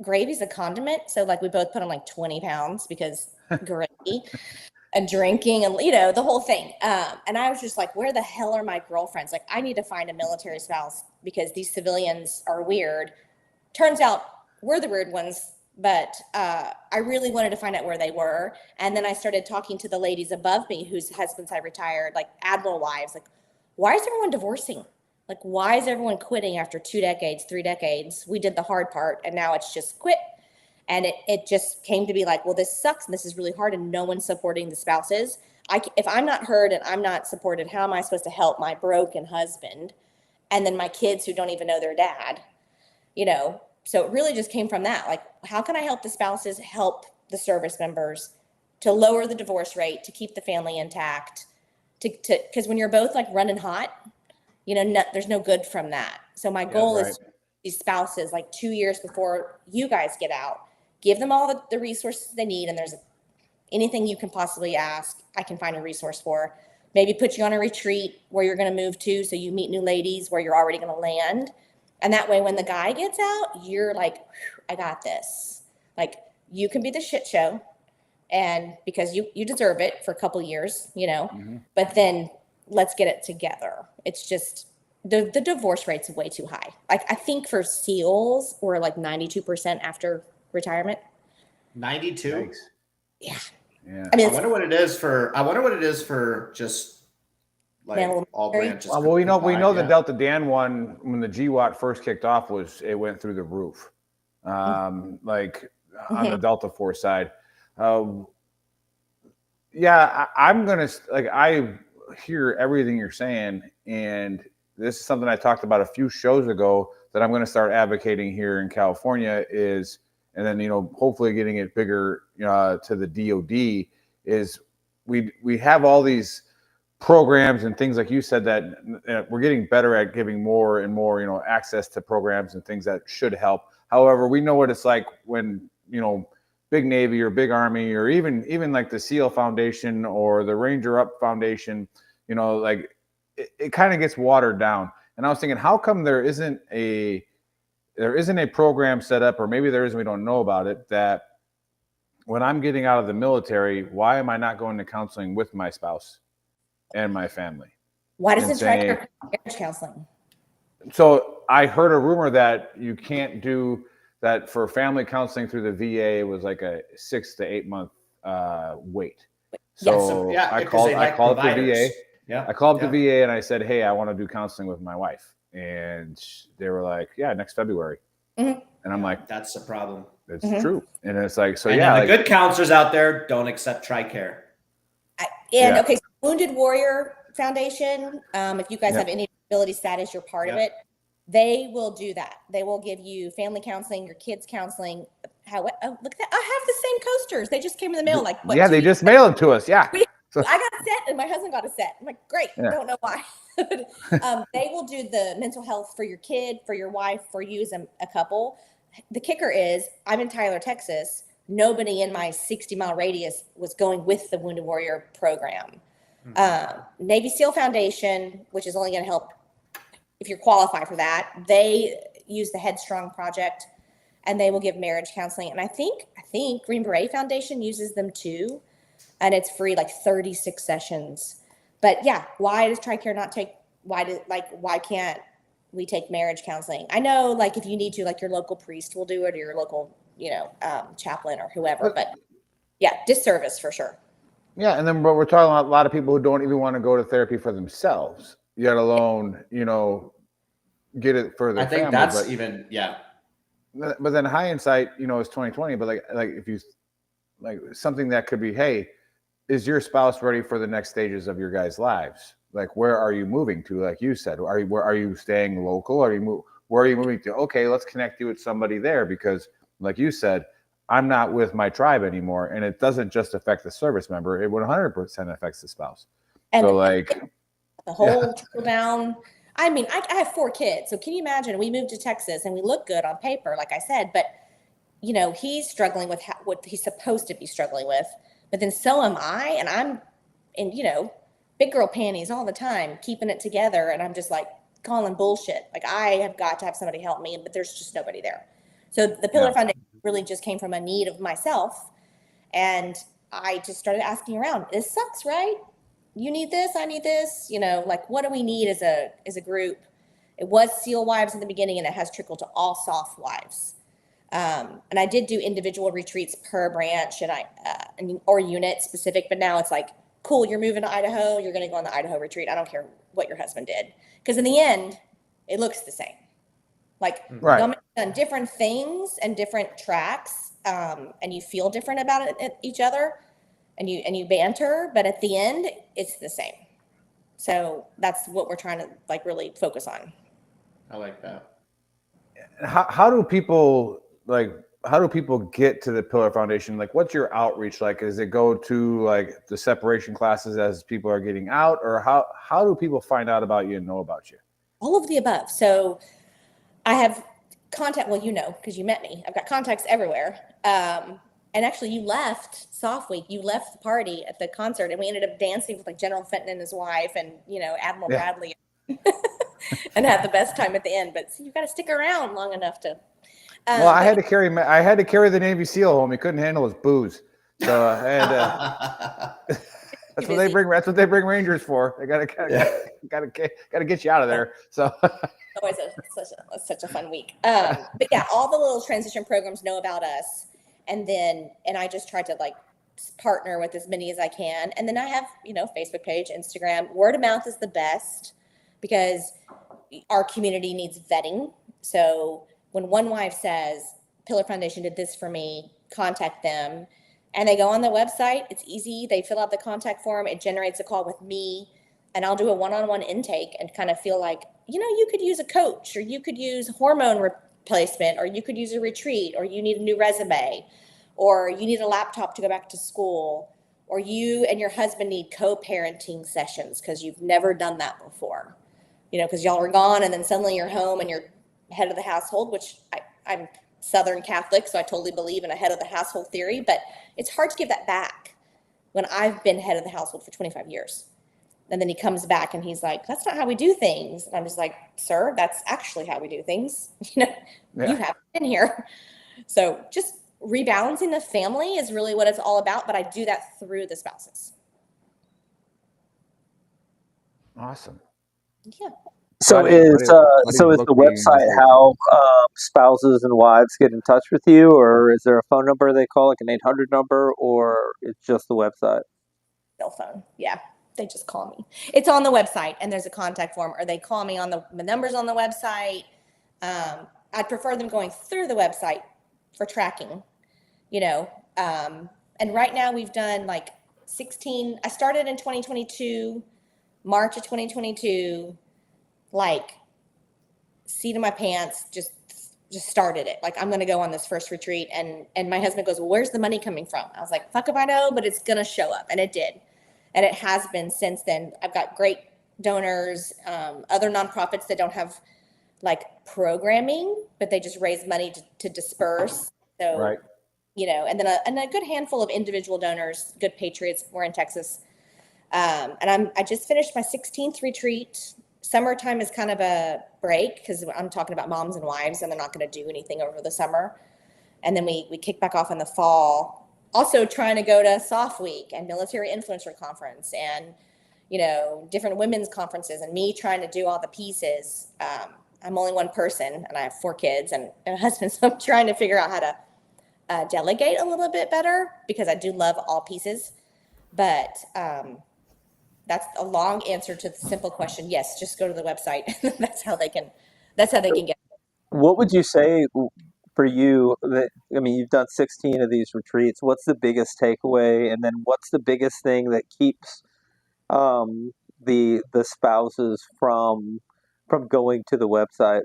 gravy's a condiment. So like we both put on like 20 pounds because gravy. And drinking and, you know, the whole thing. And I was just like, where the hell are my girlfriends? Like, I need to find a military spouse because these civilians are weird. Turns out we're the weird ones, but I really wanted to find out where they were. And then I started talking to the ladies above me whose husbands had retired, like admiral wives. Like, why is everyone divorcing? Like, why is everyone quitting after 2 decades, 3 decades? We did the hard part, and now it's just quit. And it just came to be like, well, this sucks and this is really hard and no one's supporting the spouses. If I'm not heard and I'm not supported, how am I supposed to help my broken husband and then my kids who don't even know their dad? You know, so it really just came from that. Like, how can I help the spouses help the service members to lower the divorce rate, to keep the family intact, because when you're both like running hot, you know, there's no good from that. So my goal is these spouses like 2 years before you guys get out, give them all the resources they need. And there's anything you can possibly ask, I can find a resource for. Maybe put you on a retreat where you're going to move to, so you meet new ladies where you're already going to land. And that way, when the guy gets out, you're like, I got this. Like, you can be the shit show, and because you deserve it for a couple years, you know, but then let's get it together. It's just, the divorce rate's way too high. Like, I think for SEALs, we're like 92% after retirement. 92? Yeah. I mean, I wonder what it is for just like all branches. Well, we know the Delta Dan one, when the GWAT first kicked off, it went through the roof. Like on the Delta Force side. I'm gonna, like, I hear everything you're saying, and this is something I talked about a few shows ago that I'm going to start advocating here in California is and then hopefully getting it bigger to the DoD, is we have all these programs and things like you said that we're getting better at giving more and more access to programs and things that should help. However, we know what it's like when big Navy or big Army or even like the SEAL Foundation or the Ranger Up Foundation, like it kind of gets watered down. And I was thinking, how come there isn't a program set up, or maybe there is, we don't know about it, that when I'm getting out of the military, why am I not going to counseling with my spouse and my family? Why doesn't TRICARE marriage counseling? So I heard a rumor that you can't do that for family counseling through the VA. It was like a 6 to 8 month wait. So I called up the VA. Yeah. I called up the VA and I said, hey, I want to do counseling with my wife. And they were like, yeah, next February. Mm-hmm. And I'm like, that's the problem. It's true. And it's like, so and the good counselors out there don't accept TRICARE. Okay, so Wounded Warrior Foundation, if you guys have any disability status, you're part of it. They will do that. They will give you family counseling, your kids counseling. Look at that. I have the same coasters. They just came in the mail. They just mailed it to us. Yeah. I got a set and my husband got a set. I'm like, great. Yeah. Don't know why. They will do the mental health for your kid, for your wife, for you as a couple. The kicker is I'm in Tyler, Texas. Nobody in my 60-mile radius was going with the Wounded Warrior program. Navy SEAL Foundation, which is only going to help if you're qualified for that, they use the Headstrong Project, and they will give marriage counseling. And I think Green Beret Foundation uses them too, and it's free, like 36 sessions. But yeah, why does TRICARE not take? Why can't we take marriage counseling? I know, like if you need to, like your local priest will do it, or your local chaplain or whoever. But yeah, disservice for sure. Yeah, and then but we're talking about a lot of people who don't even want to go to therapy for themselves, yet alone, get it for their family. I think that's But then hindsight, it's 2020. But like if you something that could be, hey, is your spouse ready for the next stages of your guys' lives? Like, where are you moving to? Like you said, where are you staying local? Where are you moving to? Okay, let's connect you with somebody there, because like you said, I'm not with my tribe anymore, and it doesn't just affect the service member; it 100% affects the spouse. And so, the whole trickle down. I mean, I have 4 kids, so can you imagine? We moved to Texas, and we look good on paper, like I said, but he's struggling with what he's supposed to be struggling with. But then so am I, and I'm in big girl panties all the time, keeping it together, and I'm just like calling bullshit. Like I have got to have somebody help me, but there's just nobody there. So the Pillar Foundation really just came from a need of myself. And I just started asking around. This sucks, right? You need this, I need this, what do we need as a group? It was SEAL wives in the beginning, and it has trickled to all soft wives. And I did do individual retreats per branch or unit specific, but now it's like, cool, you're moving to Idaho, you're going to go on the Idaho retreat. I don't care what your husband did. Because in the end, it looks the same. Y'all may have done different things and different tracks, and you feel different about each other, and you banter, but at the end, it's the same. So that's what we're trying to really focus on. I like that. How do people get to the Pillar Foundation? Like, what's your outreach like? Does it go to the separation classes as people are getting out, or how do people find out about you and know about you? All of the above. So I have contact. Well, because you met me. I've got contacts everywhere. And actually, you left Soft Week. You left the party at the concert, and we ended up dancing with General Fenton and his wife, and Admiral Bradley, and had the best time at the end. But you've got to stick around long enough to. Well, I had to carry the Navy SEAL home. He couldn't handle his booze, so I had. That's what they bring. That's what they bring Rangers for. They gotta get you out of there. So. Always such a fun week. But yeah, all the little transition programs know about us, and I just try to partner with as many as I can. And then I have Facebook page, Instagram. Word of mouth is the best, because our community needs vetting. So when one wife says Pillar Foundation did this for me, contact them. And they go on the website. It's easy. They fill out the contact form. It generates a call with me, and I'll do a one-on-one intake and kind of feel like, you could use a coach, or you could use hormone placement, or you could use a retreat, or you need a new resume, or you need a laptop to go back to school, or you and your husband need co-parenting sessions because you've never done that before, because y'all are gone and then suddenly you're home and you're head of the household, which I'm Southern Catholic, so I totally believe in a head of the household theory, but it's hard to give that back when I've been head of the household for 25 years. And then he comes back and he's like, that's not how we do things. And I'm just like, sir, that's actually how we do things. You haven't been here. So just rebalancing the family is really what it's all about. But I do that through the spouses. Awesome. Yeah. So Buddy- is Buddy's so is the looking website to- how spouses and wives get in touch with you, or is there a phone number they call, like an 800 number, or it's just the website? Cell phone. Yeah. They just call me. It's on the website and there's a contact form, or they call me on the numbers on the website. I'd prefer them going through the website for tracking, and right now we've done like 16. I started in 2022, March of 2022, like seat in my pants, just started it. Like, I'm going to go on this first retreat. And my husband goes, well, where's the money coming from? I was like, fuck if I know, but it's going to show up. And it did. And it has been since then. I've got great donors, other nonprofits that don't have like programming, but they just raise money to disperse. So, Right. And then a good handful of individual donors, good patriots. We're in Texas. And I just finished my 16th retreat. Summertime is kind of a break because I'm talking about moms and wives, and they're not going to do anything over the summer. And then we kick back off in the fall. Also trying to go to SOF Week and Military Influencer Conference and, different women's conferences, and me trying to do all the pieces. I'm only one person and I have 4 kids and a husband. So I'm trying to figure out how to delegate a little bit better because I do love all pieces. But that's a long answer to the simple question. Yes, just go to the website. That's how they can get. What would you say for you you've done 16 of these retreats? What's the biggest takeaway? And then what's the biggest thing that keeps the spouses from going to the website?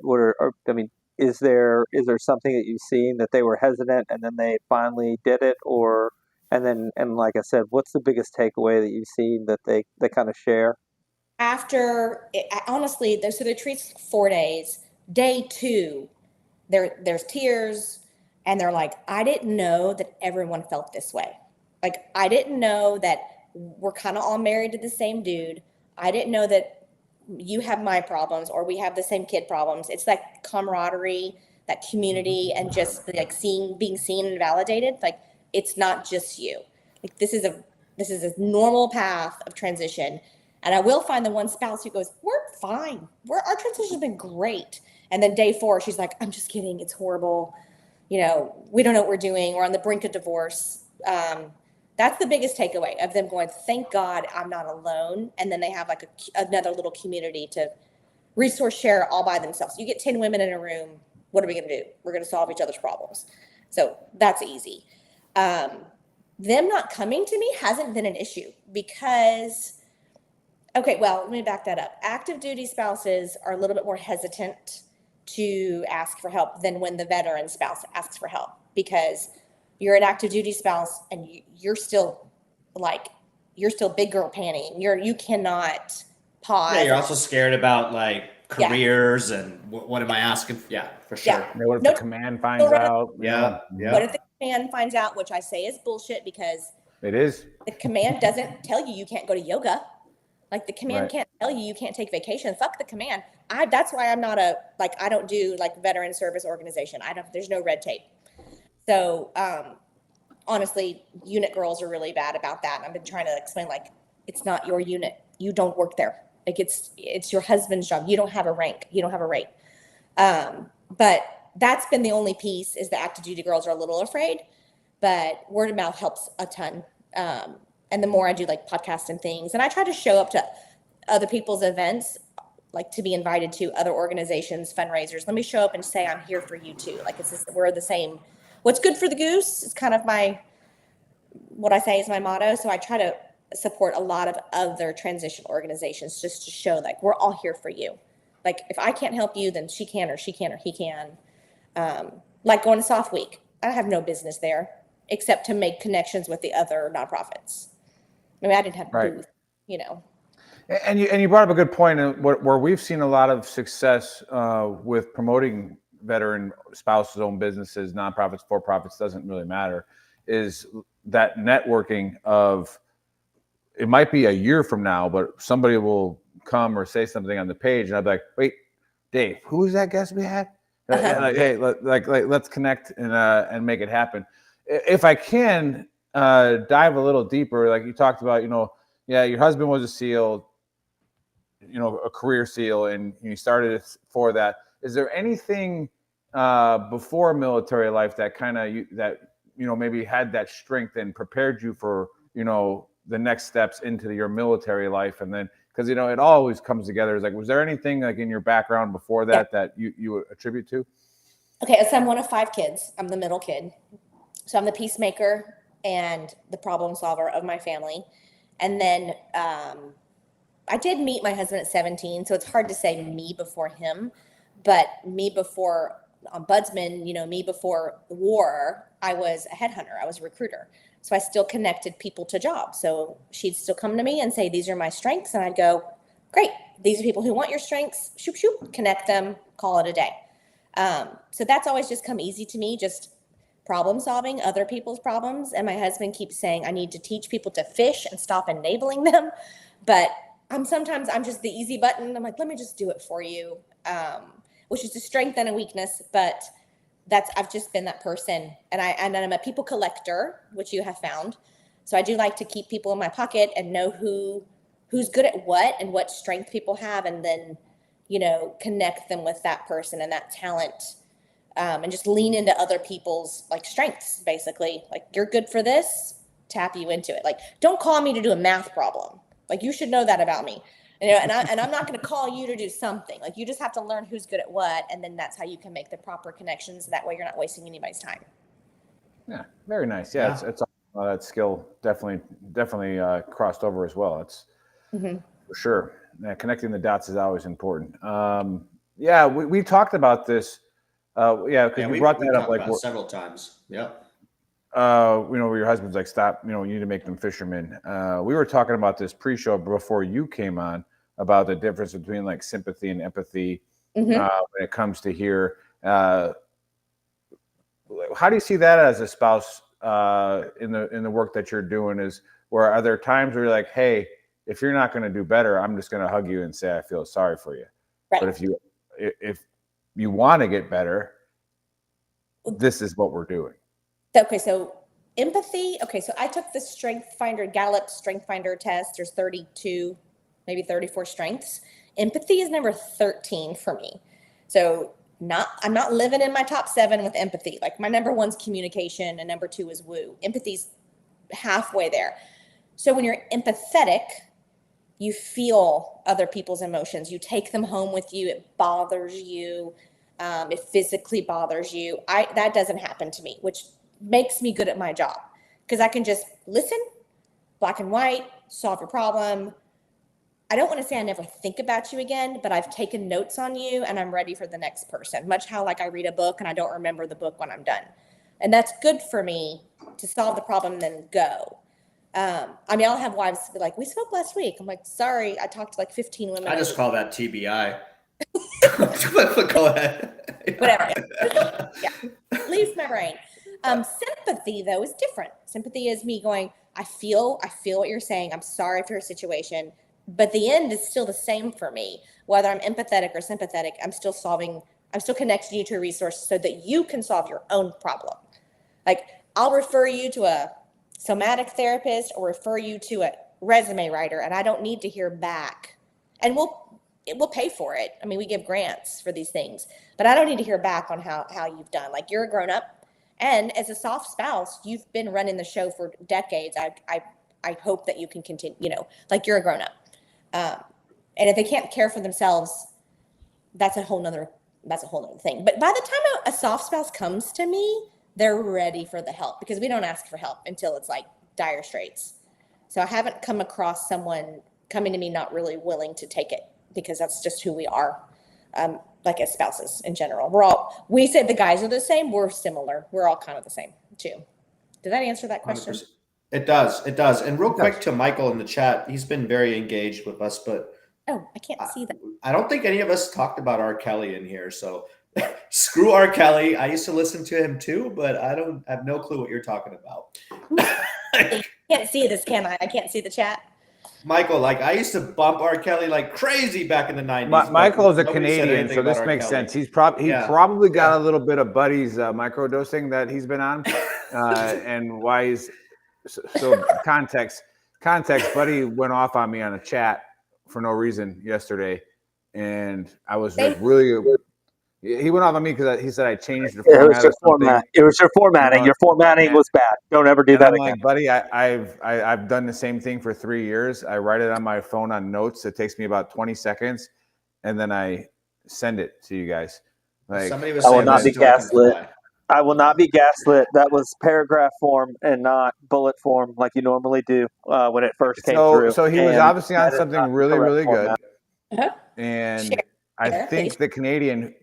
Is there something that you've seen that they were hesitant and then they finally did it, and like I said, what's the biggest takeaway that you've seen that they kind of share? Honestly, so the retreat's 4 days. Day 2, there's tears, and they're like, I didn't know that everyone felt this way. Like, I didn't know that we're kind of all married to the same dude. I didn't know that you have my problems or we have the same kid problems. It's that camaraderie, that community, and just like being seen and validated. Like, it's not just you. Like, this is a normal path of transition. And I will find the one spouse who goes, we're fine. Our transition's been great. And then day 4, she's like, I'm just kidding. It's horrible. We don't know what we're doing. We're on the brink of divorce. That's the biggest takeaway of them going, thank God I'm not alone. And then they have like another little community to resource share all by themselves. You get 10 women in a room. What are we going to do? We're going to solve each other's problems. So that's easy. Them not coming to me hasn't been an issue because, okay, well, let me back that up. Active duty spouses are a little bit more hesitant to ask for help than when the veteran spouse asks for help, because you're an active duty spouse and you're still big girl pantying. You cannot pause. Yeah, you're also scared about like careers and what am I asking? Yeah, for sure. Yeah. What if the command finds out? Yeah. What if the command finds out, which I say is bullshit, because it is. The command doesn't tell you can't go to yoga. Like, the command can't tell you can't take vacation. Fuck the command. That's why I'm not I don't do like veteran service organization. There's no red tape. So, honestly, unit girls are really bad about that. I've been trying to explain, like, it's not your unit. You don't work there. Like, it's your husband's job. You don't have a rank. You don't have a rate. But that's been the only piece, is the active duty girls are a little afraid, but word of mouth helps a ton. And the more I do like podcasts and things, and I try to show up to other people's events, like to be invited to other organizations, fundraisers. Let me show up and say, I'm here for you too. Like, we're the same. What's good for the goose is kind of what I say is my motto. So I try to support a lot of other transition organizations just to show, like, we're all here for you. Like, if I can't help you, then she can, or he can. Like going to Soft Week. I have no business there except to make connections with the other nonprofits. I mean, I didn't have a booth, you know. And you brought up a good point, where we've seen a lot of success with promoting veteran spouses-owned businesses, nonprofits, for-profits, doesn't really matter, is that networking of, it might be a year from now, but somebody will come or say something on the page, and I'll be like, wait, Dave, who was that guest we had? Like, hey, let's connect and make it happen. If I can dive a little deeper, like you talked about, your husband was a SEAL, a career SEAL, and you started for that. Is there anything before military life that kind of maybe had that strength and prepared you for the next steps into your military life? And then, because it always comes together. It's like, was there anything like in your background before that that you attribute to? Okay, so I'm one of 5 kids. I'm the middle kid, so I'm the peacemaker and the problem solver of my family. And then I did meet my husband at 17, so it's hard to say me before him, but me before Ombudsman, me before the war, I was a headhunter. I was a recruiter. So I still connected people to jobs. So she'd still come to me and say, these are my strengths. And I'd go, great. These are people who want your strengths. Shoop, shoop, connect them, call it a day. So that's always just come easy to me, just problem solving other people's problems. And my husband keeps saying, I need to teach people to fish and stop enabling them. But I'm just the easy button. I'm like, let me just do it for you, which is a strength and a weakness. But I've just been that person. And I'm a people collector, which you have found. So I do like to keep people in my pocket and know who's good at what and what strength people have, and then, connect them with that person and that talent, and just lean into other people's strengths, basically. Like, you're good for this, tap you into it. Like, don't call me to do a math problem. Like, you should know that about me. And I'm not going to call you to do something. Like, you just have to learn who's good at what, and then that's how you can make the proper connections. That way you're not wasting anybody's time. Yeah, very nice. Yeah. It's that skill definitely crossed over as well. It's for sure. Yeah, connecting the dots is always important. We talked about this. Because you brought that up like several times. Yep. Where your husband's like, stop, you need to make them fishermen. We were talking about this pre-show before you came on about the difference between like sympathy and empathy when it comes to here. How do you see that as a spouse in the work that you're doing? Are there times where you're like, hey, if you're not going to do better, I'm just going to hug you and say I feel sorry for you. Right. But if you want to get better, this is what we're doing. Okay, so empathy. Okay, so I took the Gallup Strength Finder test. There's 32, maybe 34 strengths. Empathy is number 13 for me. So I'm not living in my top 7 with empathy. Like, my number 1's communication and number 2 is woo. Empathy's halfway there. So when you're empathetic, you feel other people's emotions. You take them home with you. It bothers you. It physically bothers you. That doesn't happen to me, which makes me good at my job, because I can just listen, black and white, solve your problem. I don't want to say I never think about you again, but I've taken notes on you and I'm ready for the next person. Much how I read a book and I don't remember the book when I'm done. And that's good for me to solve the problem and then go. I'll have wives be like, we spoke last week. I'm like, sorry, I talked to 15 women. I just call that TBI. Go ahead. Whatever. Yeah. Leaves my brain. Sympathy, though, is different. Sympathy is me going, I feel what you're saying. I'm sorry for your situation. But the end is still the same for me. Whether I'm empathetic or sympathetic, I'm still connecting you to a resource so that you can solve your own problem. Like, I'll refer you to a somatic therapist or refer you to a resume writer, and I don't need to hear back. And we'll pay for it. I mean, we give grants for these things, but I don't need to hear back on how you've done. Like, you're a grown up, and as a soft spouse, you've been running the show for decades. I hope that you can continue, you're a grown up. And if they can't care for themselves, that's a whole nother thing. But by the time a soft spouse comes to me, they're ready for the help, because we don't ask for help until it's like dire straits. So I haven't come across someone coming to me not really willing to take it, because that's just who we are. like as spouses in general. We said the guys are the same. We're similar. We're all kind of the same too. Did that answer that question? 100%. It does. It does. And real quick to Michael in the chat, he's been very engaged with us, but oh, I can't see that. I don't think any of us talked about R. Kelly in here. So screw R. Kelly. I used to listen to him too, but I have no clue what you're talking about. I can't see this, can I? I can't see the chat. Michael, like I used to bump R. Kelly like crazy back in the 90s. Michael is a Canadian, so this makes sense. He probably got a little bit of Buddy's microdosing that he's been on, and why he's so context. Buddy went off on me on a chat for no reason yesterday, and I was like really. He went off on me because he said I changed the format. It was your format. It was your formatting. Your formatting was bad. Don't ever do that again. Like, buddy, I've done the same thing for 3 years. I write it on my phone on notes. It takes me about 20 seconds, and then I send it to you guys. Like, somebody was I will not be gaslit. I will not be gaslit. That was paragraph form and not bullet form like you normally do when it first came through. So he was obviously on something really, really good, Uh-huh. and. I think the Canadian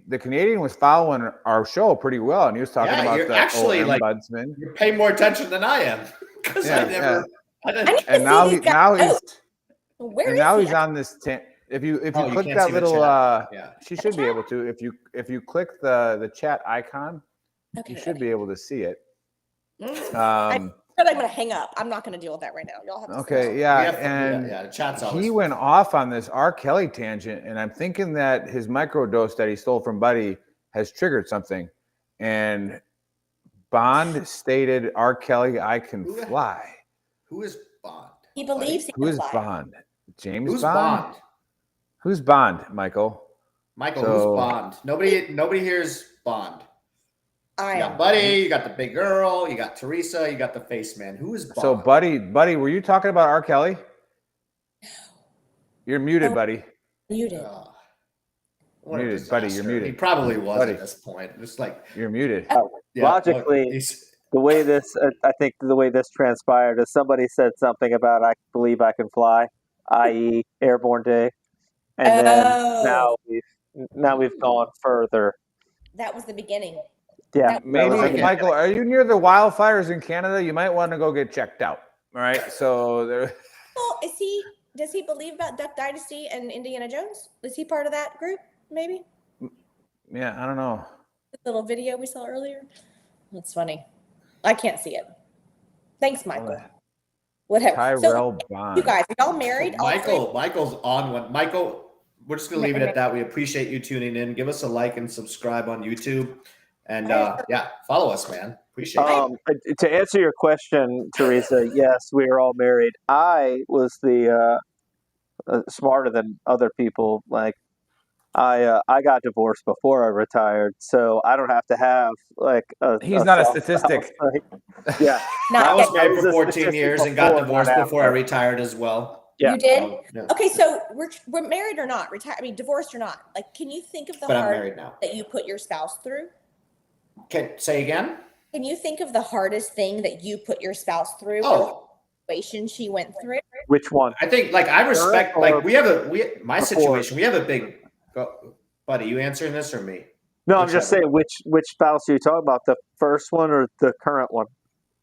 was following our show pretty well, and he was talking about the actually ombudsman. You're paying more attention than I am because I never. And now he's on this. If you Oh, click can't that see the little, chat. she should be able to. If you click the chat icon, you should be able to see it. I'm going to hang up. I'm not going to deal with that right now. Y'all have to Okay, the chat's he went off on this R. Kelly tangent, and I'm thinking that his microdose that he stole from Buddy has triggered something. And Bond stated, "R. Kelly, I can fly." Who is Bond? He believes he Who can is fly. Bond? James Who's Bond? Who's Bond, Michael? Michael, who's Bond? Nobody hears Bond. I You got Buddy, you got the big girl, you got Teresa, you got the face man. Who is Bond? So, Buddy, were you talking about R. Kelly? You're muted, buddy. Muted. Muted, buddy. You're muted. He probably was buddy. At this point. Just like you're muted. Logically, the way this, I think the way this transpired is somebody said something about "I believe I can fly," i.e., Airborne Day, and then now we've gone further. That was the beginning. Yeah, maybe Michael, are you near the wildfires in Canada? You might want to go get checked out. All right, so there. Well, does he believe about Duck Dynasty and Indiana Jones? Is he part of that group? Maybe. Yeah, I don't know. The little video we saw earlier. That's funny. I can't see it. Thanks, Michael. Whatever. Tyrell Bond. You guys, are y'all married? Michael's on one. Michael, we're just gonna leave it at that. We appreciate you tuning in. Give us a like and subscribe on YouTube. And follow us, man. Appreciate it. To answer your question, Teresa, yes, we are all married. I was the smarter than other people. Like I got divorced before I retired, so I don't have to have like a. He's not a statistic. Yeah, I was married for 14 years and got divorced before I retired as well. Yeah. You did? Yeah. Okay, so we're married or not? Divorced or not? Like, can you think of the hardest that you put your spouse through? Okay, say again. Can you think of the hardest thing that you put your spouse through? Oh, situation she went through. Which one? I think, like, I respect. Like, my situation. We have a big. Buddy, you answering this or me? No, I'm just saying. Which spouse are you talking about? The first one or the current one?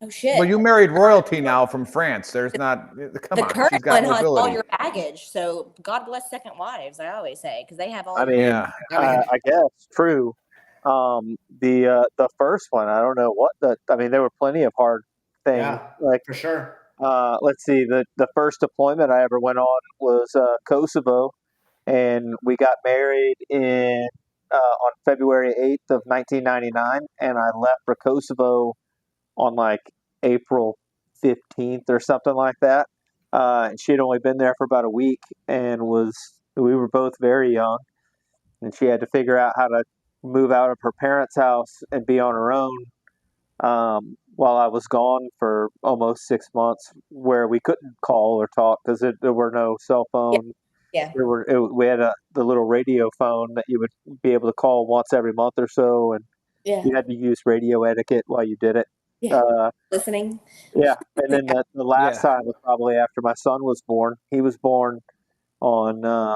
Oh shit! Well, you married royalty now from France. There's not. Come on, current she's got one has mobility. all your baggage. So God bless second wives. I always say because they have all. I mean, I guess true. The first one, I don't know what there were plenty of hard things. Yeah, like for sure. Let's see. The first deployment I ever went on was Kosovo, and we got married on February 8th of 1999, and I left for Kosovo on like April 15th or something like that. And she had only been there for about a week, and we were both very young, and she had to figure out how to move out of her parents' house and be on her own while I was gone for almost 6 months, where we couldn't call or talk because there were no cell phones. Yeah. We had the little radio phone that you would be able to call once every month or so, and you had to use radio etiquette while you did it. Yeah. Listening. Yeah, and then the last time was probably after my son was born. He was born on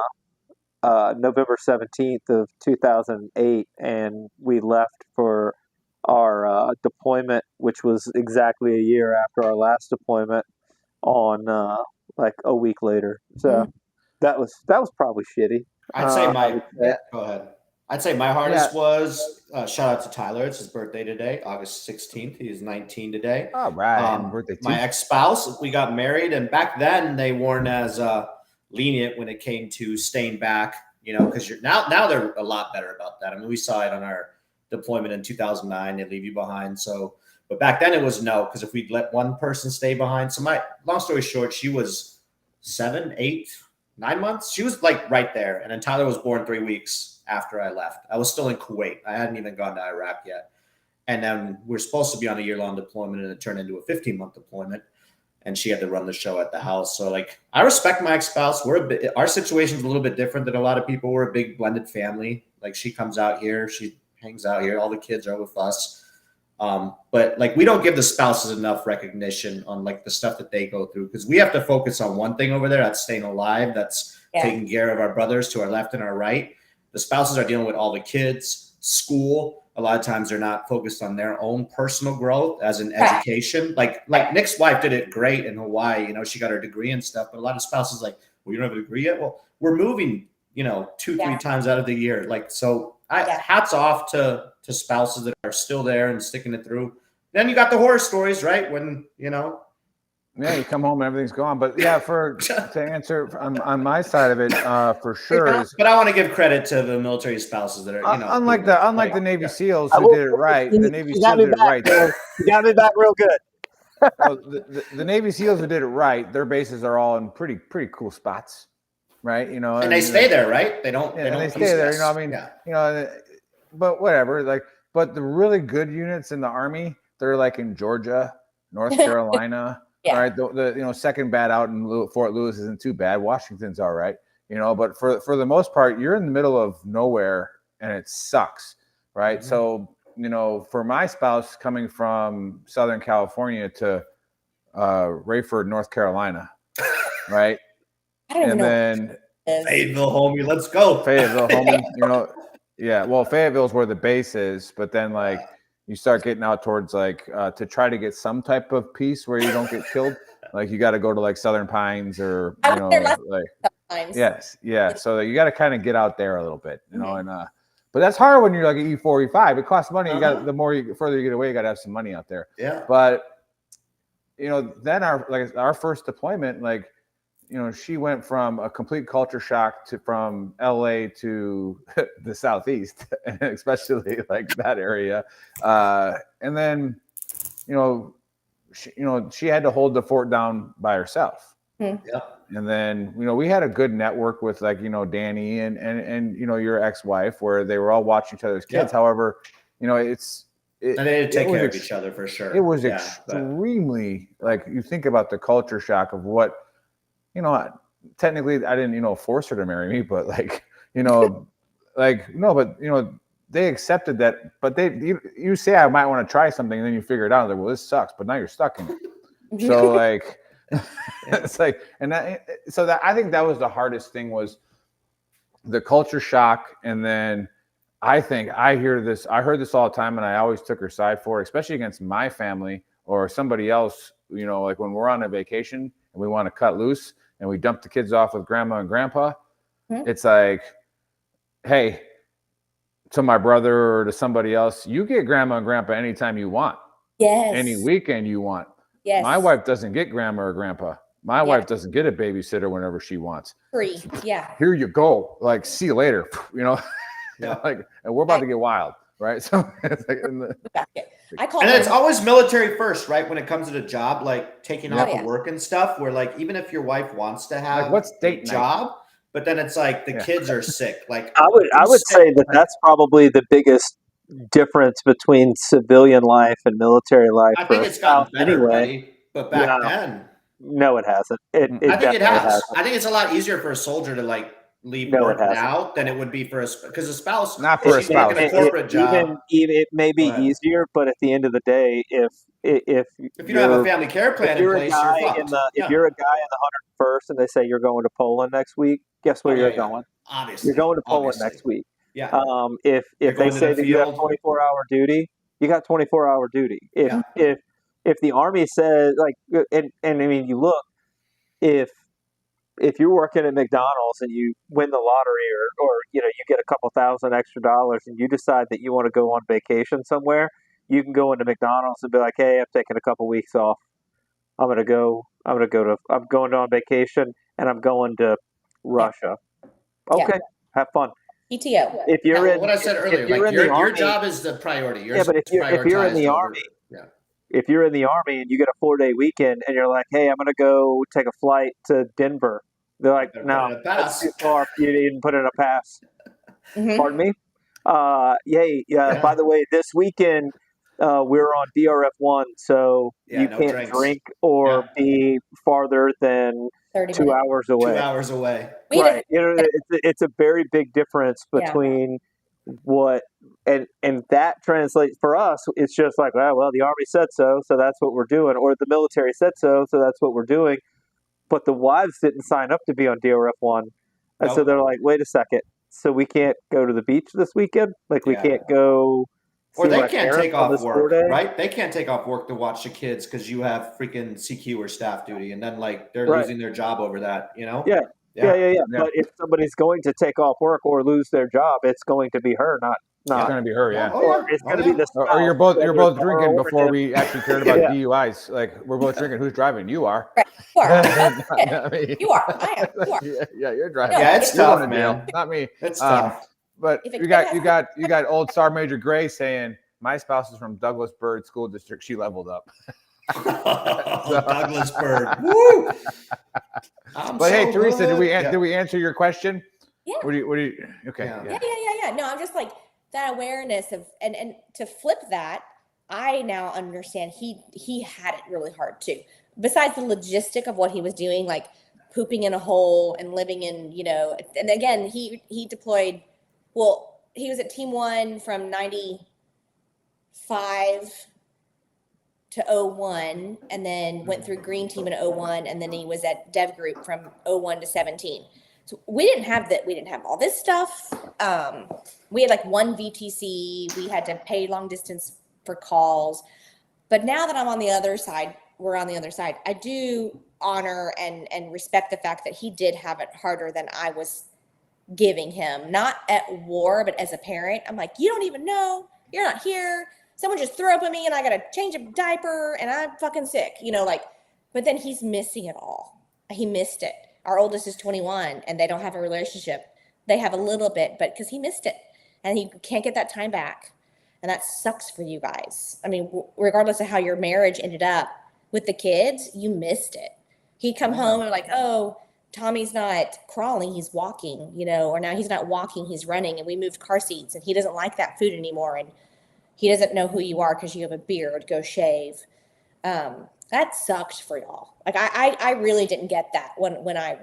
November 17th of 2008, and we left for our deployment, which was exactly a year after our last deployment, on like a week later. So that was probably shitty. I'd say I would say. go ahead. I'd say my hardest was shout out to Tyler. It's his birthday today, August 16th. He's 19 today. All right, happy birthday my too. ex-spouse, we got married, and back then they weren't as lenient when it came to staying back. Because now they're a lot better about that. I mean, we saw it on our deployment in 2009. They leave you behind. So, but back then it was no, because if we'd let one person stay behind. So long story short, she was 7, 8, 9 months. She was like right there. And then Tyler was born 3 weeks after I left. I was still in Kuwait. I hadn't even gone to Iraq yet. And then we're supposed to be on a year-long deployment, and it turned into a 15-month deployment. And she had to run the show at the house. So like, I respect my ex-spouse. Our situation's a little bit different than a lot of people. We're a big blended family. Like, she comes out here, she hangs out here. All the kids are with us. But like, we don't give the spouses enough recognition on like the stuff that they go through, because we have to focus on one thing over there. That's staying alive. That's taking care of our brothers to our left and our right. The spouses are dealing with all the kids, school. A lot of times they're not focused on their own personal growth as in education. Like Nick's wife did it great in Hawaii. She got her degree and stuff, but a lot of spouses like, well, you don't have a degree yet? Well, we're moving, 2-3 times out of the year. Like, so hats off to spouses that are still there and sticking it through. Then you got the horror stories, right? When, Yeah, you come home and everything's gone. But yeah, to answer on my side of it, for sure. But I want to give credit to the military spouses that are, unlike the Navy SEALs who did it right. The Navy SEALs did it right. You got me back real good. Well, the Navy SEALs who did it right, their bases are all in pretty cool spots, right? And they stay there, right? They don't. Yeah, they stay there. But whatever. Like, but the really good units in the Army, they're like in Georgia, North Carolina. All right, the second bat out in Fort Lewis isn't too bad. Washington's all right, but for the most part, you're in the middle of nowhere and it sucks, right? Mm-hmm. So, for my spouse coming from Southern California to Rayford, North Carolina, right? I don't even know. Then Fayetteville, homie, let's go. Fayetteville, homie, yeah. Well, Fayetteville's where the base is, but then like. You start getting out towards like to try to get some type of peace where you don't get killed. Like you got to go to like Southern Pines or yes, yeah. So you got to kind of get out there a little bit, and but that's hard when you're like an E4, E5. It costs money. You got further you get away, you got to have some money out there. Yeah. But then our first deployment, like. She went from a complete culture shock from LA to the Southeast, especially like that area. And then, she had to hold the fort down by herself. Yeah. And then, we had a good network with like, Danny and your ex-wife where they were all watching each other's kids. Yeah. However, and they had to take care of each other for sure. It was extremely like you think about the culture shock of what, technically I didn't, force her to marry me, but like, they accepted that, but you say, I might want to try something. And then you figure it out. Like, well, this sucks, but now you're stuck in it. So like, it's like, I think that was the hardest thing was the culture shock. And then I heard this all the time and I always took her side for it, especially against my family or somebody else, like when we're on a vacation and we want to cut loose and we dump the kids off with grandma and grandpa, it's like, hey, to my brother or to somebody else, you get grandma and grandpa anytime you want. Yes. Any weekend you want. Yes. My wife doesn't get grandma or grandpa. My wife doesn't get a babysitter whenever she wants. Free. Yeah. Here you go. Like, see you later. Yeah. Like, and we're about to get wild. Right. So it's like it's always military first, right? When it comes to the job, like taking off of work and stuff, where like even if your wife wants to have what's date a job, but then it's like the kids are sick. Like I would say that's probably the biggest difference between civilian life and military life. I think it's gotten better, buddy, but back then. No, it hasn't. I think it has. Hasn't. I think it's a lot easier for a soldier to like leave work now than it would be for because a spouse. Not for a spouse. A corporate job. Even it may be easier, but at the end of the day, if you don't have a family care plan in place, you're fucked. If you're a guy in the 101st and they say you're going to Poland next week, guess where you're going? obviously. You're going to Poland obviously. next week. Yeah. If they going to say the that you have field. 24-hour duty, you got 24-hour duty. If the Army says and I mean, you look, if you're working at McDonald's and you win the lottery or you get a couple $1,000 extra and you decide that you want to go on vacation somewhere, you can go into McDonald's and be like, hey, I'm taking a couple weeks off. I'm going on vacation and I'm going to Russia. Okay. Have fun. PTO. If you're in what I said earlier, your job is the priority. But if you're in the Army, if you're in the Army and you get a 4-day weekend and you're like, hey, I'm going to go take a flight to Denver, they're like, no, that's too far. You didn't put in a pass. Pardon me? By the way, this weekend we're on DRF1, so you can't drink or be farther than 2 hours away. 2 hours away. Right. It's a very big difference between what and that translates for us. It's just like, well, the Army said so that's what we're doing, or the military said so that's what we're doing. But the wives didn't sign up to be on DRF1, and so they're like, wait a second, so we can't go to the beach this weekend? Like we can't go. Or they can't take off work, right? They can't take off work to watch the kids because you have freaking CQ or staff duty, and then they're losing their job over that, Yeah. But if somebody's going to take off work or lose their job, it's going to be her, not. It's going to be her, yeah. Or it's going to be the spouse. Or you're both drinking before we actually cared about DUIs. Like we're both drinking. Who's driving? You are. Right. You are. You are. I am. You are. Yeah, you're driving. Yeah, it's tough, man. Not me. It's tough. But you got old Sergeant Major Gray saying, my spouse is from Douglas Byrd School District. She leveled up. Douglas Byrd. Woo! Hey, Teresa, did we answer your question? Yeah. What do you okay. Yeah. No, I'm just like that awareness of and to flip that, I now understand he had it really hard too. Besides the logistic of what he was doing, like pooping in a hole and living in, and again, he deployed, well, he was at Team 1 from 95 to 01, and then went through Green Team in 01, and then he was at Dev Group from 01 to 17. So we didn't have all this stuff. We had like one VTC. We had to pay long distance for calls. But now that I'm on the other side, we're on the other side, I do honor and respect the fact that he did have it harder than I was giving him. Not at war, but as a parent, I'm like, you don't even know. You're not here. Someone just threw up at me and I got to change a diaper and I'm fucking sick, but then he's missing it all. He missed it. Our oldest is 21 and they don't have a relationship. They have a little bit, but because he missed it and he can't get that time back. And that sucks for you guys. I mean, regardless of how your marriage ended up with the kids, you missed it. He'd come home and like, oh, Tommy's not crawling, he's walking, or now he's not walking, he's running. And we moved car seats and he doesn't like that food anymore. And he doesn't know who you are because you have a beard, go shave. That sucked for y'all. Like I really didn't get that when I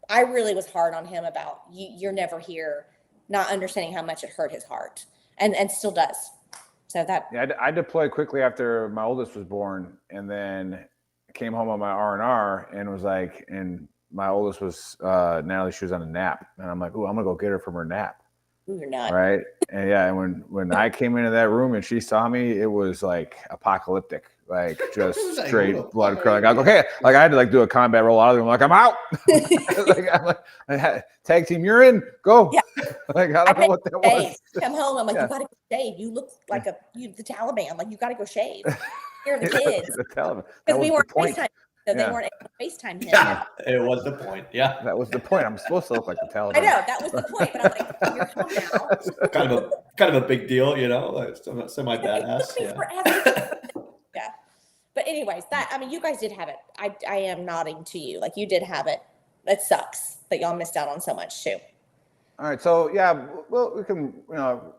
really was hard on him about you're never here, not understanding how much it hurt his heart and still does. So that. Yeah, I deployed quickly after my oldest was born, and then came home on my R&R and was like, and my oldest was Natalie, she was on a nap, and I'm like, oh, I'm gonna go get her from her nap. Ooh, you're not. Right. And when I came into that room and she saw me, it was like apocalyptic, like just straight blood curling. I go, okay, like I had to do a combat roll out of the room. Like I'm out. Tag team, you're in. Go. Yeah. I don't know what that was. Come home. I'm like, you gotta go shave. You look like the Taliban. Like you gotta go shave. Here are the kids. The Taliban. Because we weren't FaceTime. So they weren't able to FaceTime him. Yeah, it was the point. Yeah. That was the point. I'm supposed to look like the Taliban. I know, that was the point. But I'm like, you're home now. kind of a big deal, like semi badass. Yeah. But anyways, you guys did have it. I am nodding to you. Like you did have it. It sucks that y'all missed out on so much too. All right. So well, we can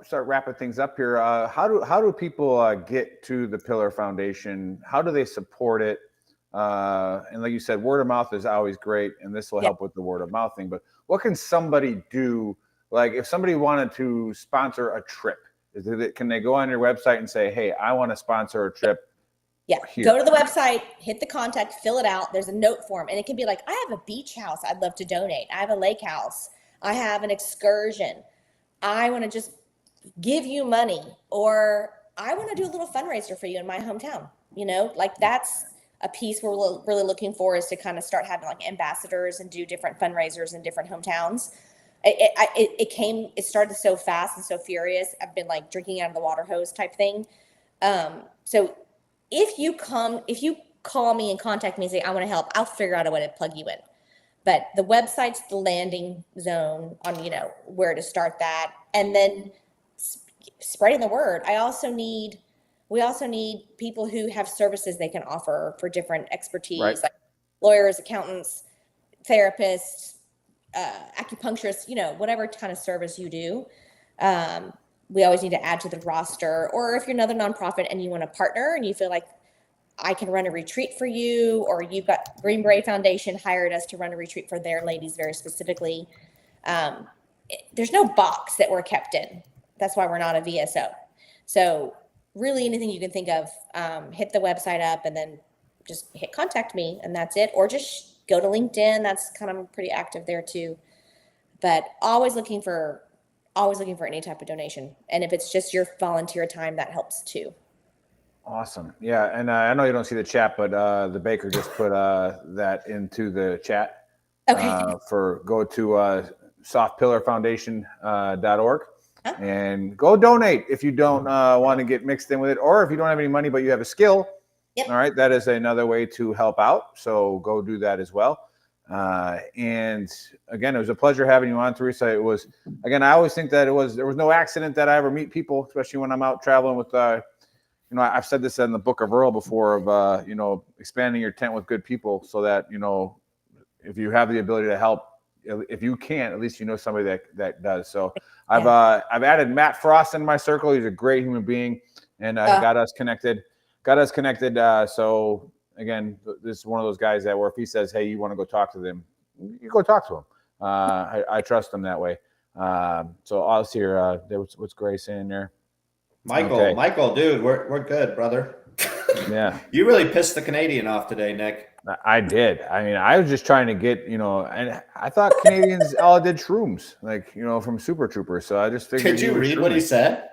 start wrapping things up here. How do people get to the Pillar Foundation? How do they support it? And like you said, word of mouth is always great, and this will help with the word of mouth thing. But what can somebody do? Like if somebody wanted to sponsor a trip, can they go on your website and say, hey, I want to sponsor a trip? Yeah. Here. Go to the website, hit the contact, fill it out. There's a note form, and it can be like, I have a beach house I'd love to donate. I have a lake house. I have an excursion. I want to just give you money, or I want to do a little fundraiser for you in my hometown. You know, like that's a piece we're really looking for, is to kind of start having like ambassadors and do different fundraisers in different hometowns. It started so fast and so furious. I've been like drinking out of the water hose type thing. So if you call me and contact me and say, I want to help, I'll figure out a way to plug you in. But the website's the landing zone on, you know, where to start that. And then spreading the word. We also need people who have services they can offer for different expertise, Right. like lawyers, accountants, therapists, acupuncturists, you know, whatever kind of service you do. We always need to add to the roster. Or if you're another nonprofit and you want to partner and you feel like I can run a retreat for you, or you've got Green Beret Foundation hired us to run a retreat for their ladies very specifically. There's no box that we're kept in. That's why we're not a VSO. So really anything you can think of, hit the website up and then just hit contact me, and that's it. Or just go to LinkedIn. That's kind of pretty active there too. But always looking for any type of donation. And if it's just your volunteer time, that helps too. Awesome. Yeah. And I know you don't see the chat, but the baker just put that into the chat. Okay. Go to softpillarfoundation.org and go donate if you don't want to get mixed in with it, or if you don't have any money but you have a skill. Yep. All right, that is another way to help out. So go do that as well. And again, it was a pleasure having you on, Teresa. It was, again, I always think that there was no accident that I ever meet people, especially when I'm out traveling with you know, I've said this in the Book of Earl before of, you know, expanding your tent with good people, so that, you know, if you have the ability to help, if you can't, at least you know somebody that does. So I've added Matt Frost in my circle. He's a great human being, and got us connected. So again, this is one of those guys that where if he says, hey, you want to go talk to them, you go talk to him. I trust him that way. So I'll see here. What's Grace in there? Michael, dude, we're good, brother. Yeah. You really pissed the Canadian off today, Nick. I did. I mean, I was just trying to get, you know, and I thought Canadians all did shrooms, like, you know, from Super Troopers. So I just figured. Could you read what he said?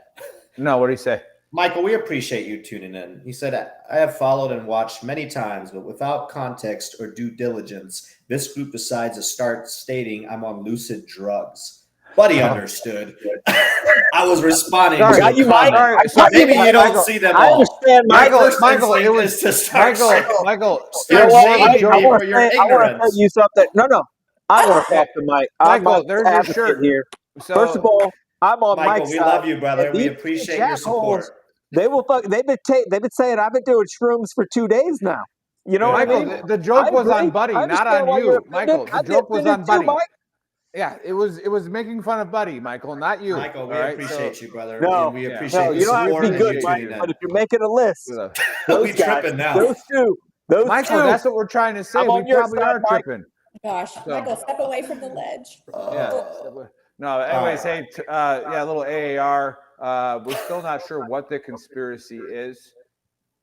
No, what did he say? Michael, we appreciate you tuning in. He said, I have followed and watched many times, but without context or due diligence, this group decides to start stating I'm on lucid drugs. Buddy understood. I was responding to a comment. Maybe you don't see them all. I understand, Michael, It was to start Michael. You know what? I want your to tell you something. No. I want to talk to Mike. Michael, there's your shirt here. So, first of all, I'm on Michael, Mike's we side. love you, brother. And We these appreciate your support. They will fuck. They've been saying I've been doing shrooms for 2 days now. You know what I Michael, mean? the joke was on Buddy, not on you, Michael. The joke was on Buddy. Yeah, it was making fun of Buddy, Michael, not you. Michael, we appreciate you, brother. No, and we appreciate you don't have to be good, Mike. But if you're making a list, we tripping now. Those two. Michael, that's what we're trying to say. We probably are tripping. Gosh, Michael, step away from the ledge. Yeah. No, anyways, hey, a little AAR. We're still not sure what the conspiracy is.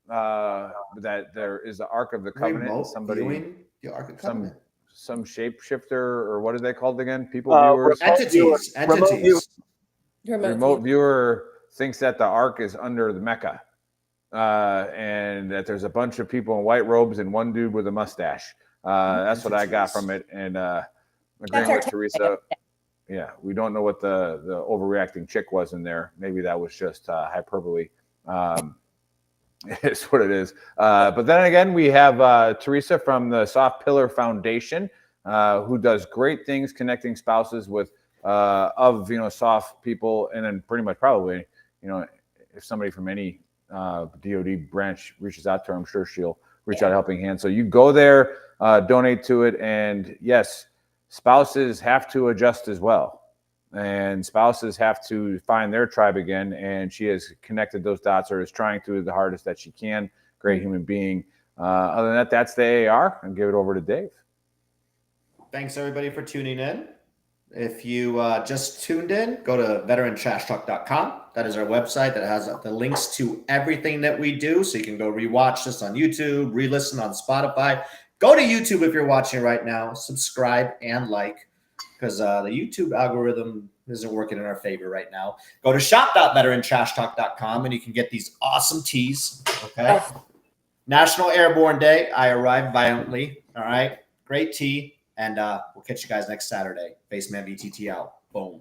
That there is the Ark of the Covenant. The Ark of the Covenant. Some shapeshifter, or what are they called again? People viewers, entities. Remote viewer thinks that the Ark is under the Mecca, and that there's a bunch of people in white robes and one dude with a mustache. That's what I got from it, and agreeing with Teresa. Yeah, we don't know what the overreacting chick was in there. Maybe that was just hyperbole. It's what it is. But then again, we have Teresa from the Soft Pillar Foundation, who does great things connecting spouses with soft people, and then pretty much probably, you know, if somebody from any DoD branch reaches out to her, I'm sure she'll reach out a helping hand. So you go there, donate to it, and yes, spouses have to adjust as well. And spouses have to find their tribe again, and she has connected those dots, or is trying to the hardest that she can. Great human being. Other than that, that's the AAR. I'll give it over to Dave. Thanks, everybody, for tuning in. If you just tuned in, go to VeteranTrashTalk.com. That is our website that has the links to everything that we do, so you can go rewatch this on YouTube, re-listen on Spotify. Go to YouTube if you're watching right now. Subscribe and like. because the YouTube algorithm isn't working in our favor right now. Go to shop.veterantrashtalk.com and you can get these awesome tees. Okay. National Airborne Day. I arrived violently. All right. Great tee. And we'll catch you guys next Saturday. Baseman VTT out. Boom.